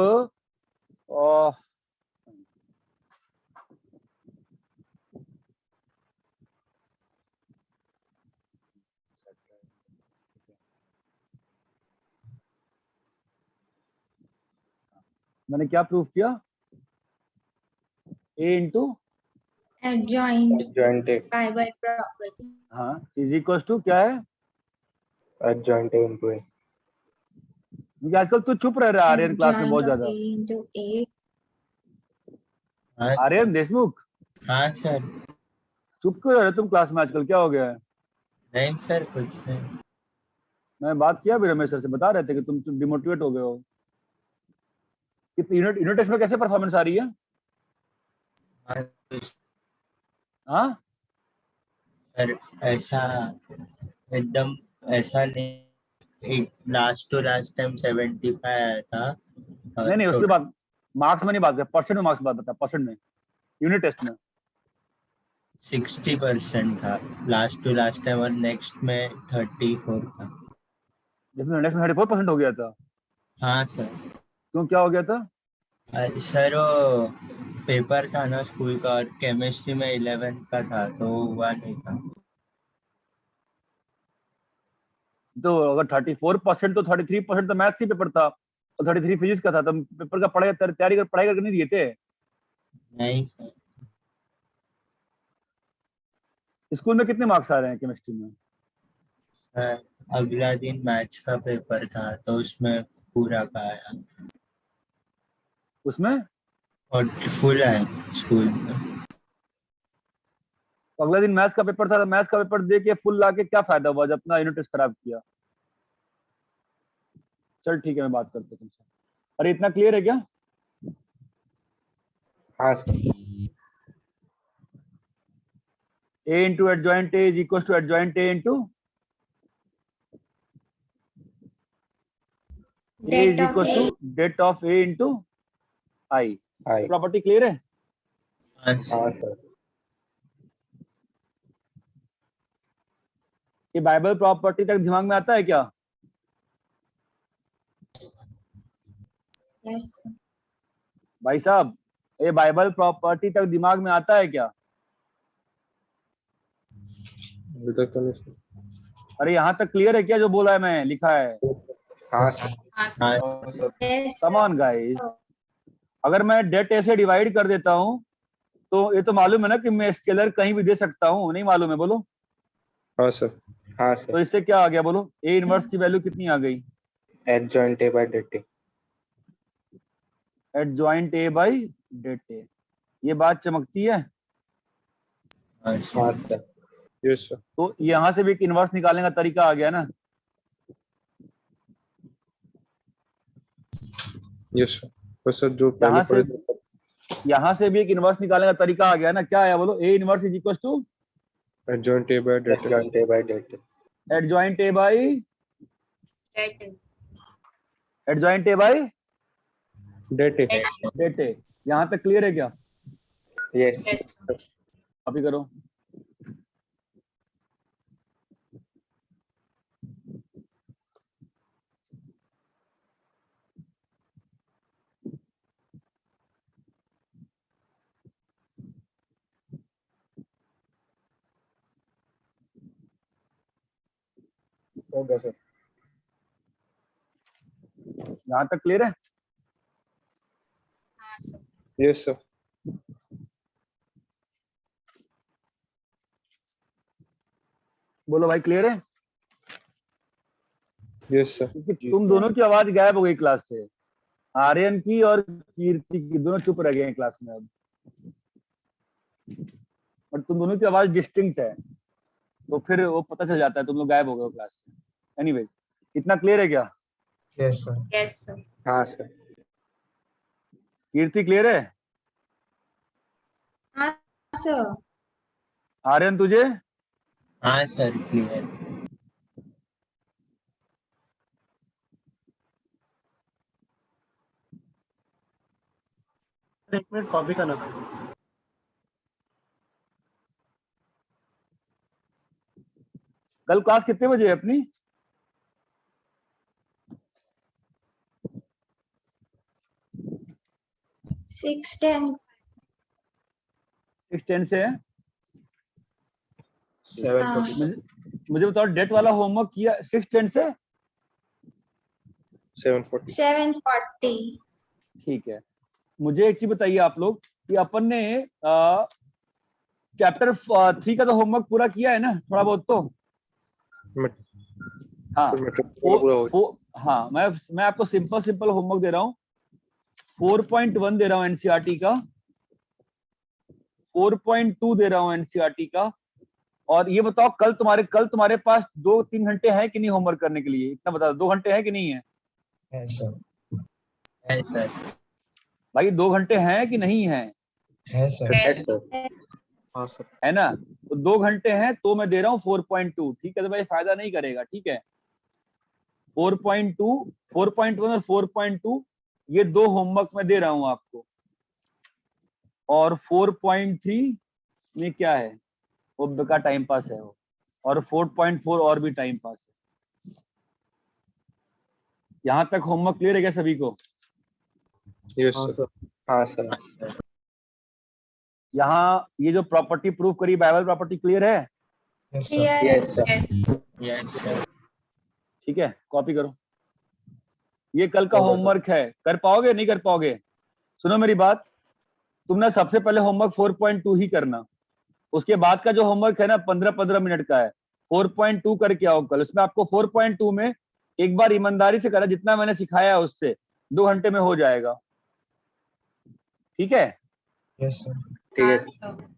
मैंने क्या प्रूफ किया? A into adjoint adjoint A by property हाँ इज इक्वल टू क्या है? Adjoint A into A. क्योंकि आजकल तू चुप रह रहा है आर्यन क्लास में बहुत एडजॉइंट ऑफ ज्यादा। ए इनटू ए। हाँ आर्यन देशमुख हाँ सर। चुप क्यों रह रहे तुम क्लास में आजकल, क्या हो गया है? नहीं सर कुछ नहीं। मैं बात किया भी रमेश सर से, बता रहे थे कि तुम डिमोटिवेट हो गए हो। यूनिट टेस्ट में कैसे परफॉर्मेंस आ रही है? हाँ, कुछ हाँ सर ऐसा एकदम ऐसा नहीं, एक लास्ट टू लास्ट टाइम 75 आया था। नहीं उसके बाद मार्क्स में नहीं बात कर, परसेंट में मार्क्स बात बता, परसेंट में यूनिट टेस्ट में 60% था लास्ट टू लास्ट टाइम और नेक्स्ट में 34 था। जिसमें नेक्स्ट में 34% हो गया था। हाँ सर। क्यों, क्या हो गया था? सर वो पेपर था ना स्कूल का और केमिस्ट्री में 11 का था तो हुआ नहीं था। तो अगर 34% तो 33% तो मैथ्स ही पेपर था और 33 फिजिक्स का था, तो पेपर का पढ़ाई करके नहीं दिए थे? नहीं सर। स्कूल में कितने मार्क्स आ रहे हैं केमिस्ट्री में? सर अगला दिन मैथ्स का पेपर था तो उसमें पूरा का आया। उसमें और फुल है स्कूल में। तो अगला दिन मैथ्स का पेपर था, तो मैथ्स का पेपर दे के फुल ला के क्या फायदा हुआ जब अपना यूनिट टेस्ट खराब किया? चल ठीक है, मैं बात करता हूँ तुमसे। अरे इतना क्लियर है क्या? हाँ sir. A into adjoint A is equals to adjoint A into A is equals to det of A into I. Property clear है? हाँ सर। ये बाइबल प्रॉपर्टी तक दिमाग में आता है क्या? यस भाई साहब, ये बाइबल प्रॉपर्टी तक दिमाग में आता है क्या? अभी तक तो नहीं। अरे यहाँ तक क्लियर है क्या जो बोला है, मैं लिखा है? हाँ सर। कम ऑन गाइस, अगर मैं डेट ए से डिवाइड कर देता हूँ तो ये तो मालूम है ना कि मैं स्केलर कहीं भी दे सकता हूँ, नहीं मालूम है? बोलो। हाँ सर। हाँ सर। तो इससे क्या आ गया बोलो? ए इनवर्स की वैल्यू कितनी आ गई? Adjoint A by det A. Adjoint A by det A. ये बात चमकती है? हाँ सर। Yes sir. तो यहाँ से भी एक इनवर्स निकालने का तरीका आ गया ना? Yes sir. तो सर जो पहले पढ़े यहाँ से भी एक इनवर्स निकालने का तरीका आ गया ना? क्या आया बोलो? A inverse is equal to adjoint A by det A. Adjoint A by det A. Adjoint A by adjoint A by det A. Det A. यहाँ तक क्लियर है क्या? यस। कॉपी करो। हो गया सर। यहाँ तक क्लियर है? Yes sir. बोलो भाई, क्लियर है? Yes sir. क्योंकि तुम दोनों की आवाज गायब हो गई क्लास से, आर्यन की और कीर्ति की, दोनों चुप रह गए हैं क्लास में अब। और तुम दोनों की आवाज डिस्टिंक्ट है, तो फिर वो पता चल जाता है तुम लोग गायब हो गए हो क्लास से। एनीवेज, इतना क्लियर है क्या? Yes sir. Yes sir. हाँ सर। कीर्ति क्लियर है? हाँ सर। आर्यन तुझे? हाँ सर क्लियर। एक मिनट कॉपी करना। कल क्लास कितने बजे है अपनी? 6:10 6:10 से है। 7:40 मुझे बताओ डेट वाला होमवर्क किया 6:10 से 7:40 7:40। ठीक है। मुझे एक चीज बताइए आप लोग कि अपन ने चैप्टर 3 का तो होमवर्क पूरा किया है ना, थोड़ा बहुत तो? हाँ हाँ, मैं आपको सिंपल होमवर्क दे रहा हूँ। 4.1 दे रहा हूँ एनसीईआरटी का, 4.2 दे रहा हूँ एनसीईआरटी का। और ये बताओ कल तुम्हारे पास 2-3 घंटे हैं कि नहीं होमवर्क करने के लिए? इतना बता दो, 2 घंटे हैं कि नहीं है? है सर। है सर। भाई 2 घंटे हैं कि नहीं है? है सर। हाँ सर। है ना? तो 2 घंटे हैं तो मैं दे रहा हूँ 4.2। ठीक है, तो भाई फायदा नहीं करेगा। ठीक है, 4.2, 4.1 और 4.2 ये 2 होमवर्क मैं दे रहा हूँ आपको। और 4.3 में क्या है, वो बेकार टाइम पास है वो। और 4.4 और भी टाइम पास है। यहाँ तक होमवर्क क्लियर है क्या सभी को? Yes sir. हाँ सर। यहाँ ये जो प्रॉपर्टी प्रूव करी बाइबल प्रॉपर्टी क्लियर है? Yes sir. Yes sir. ठीक है, कॉपी करो। ये कल का होमवर्क है, कर पाओगे नहीं कर पाओगे? सुनो मेरी बात, तुमने सबसे पहले होमवर्क 4.2 ही करना। उसके बाद का जो होमवर्क है ना 15-15 मिनट का है, 4.2 करके आओ कल। उसमें आपको 4.2 में एक बार ईमानदारी से करा, जितना मैंने सिखाया उससे 2 घंटे में हो जाएगा। ठीक है? Yes sir. ठीक है।